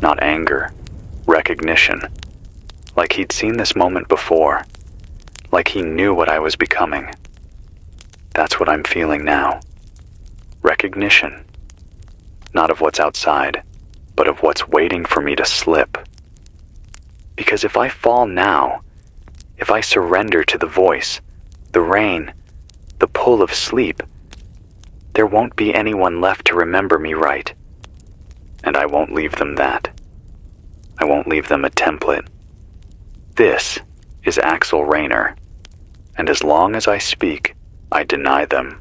not anger, recognition. Like he'd seen this moment before, like he knew what I was becoming. That's what I'm feeling now. Recognition. Not of what's outside, but of what's waiting for me to slip. Because if I fall now, if I surrender to the voice, the rain, the pull of sleep, there won't be anyone left to remember me right. And I won't leave them that. I won't leave them a template. This is Axel Rayner, and as long as I speak, I deny them.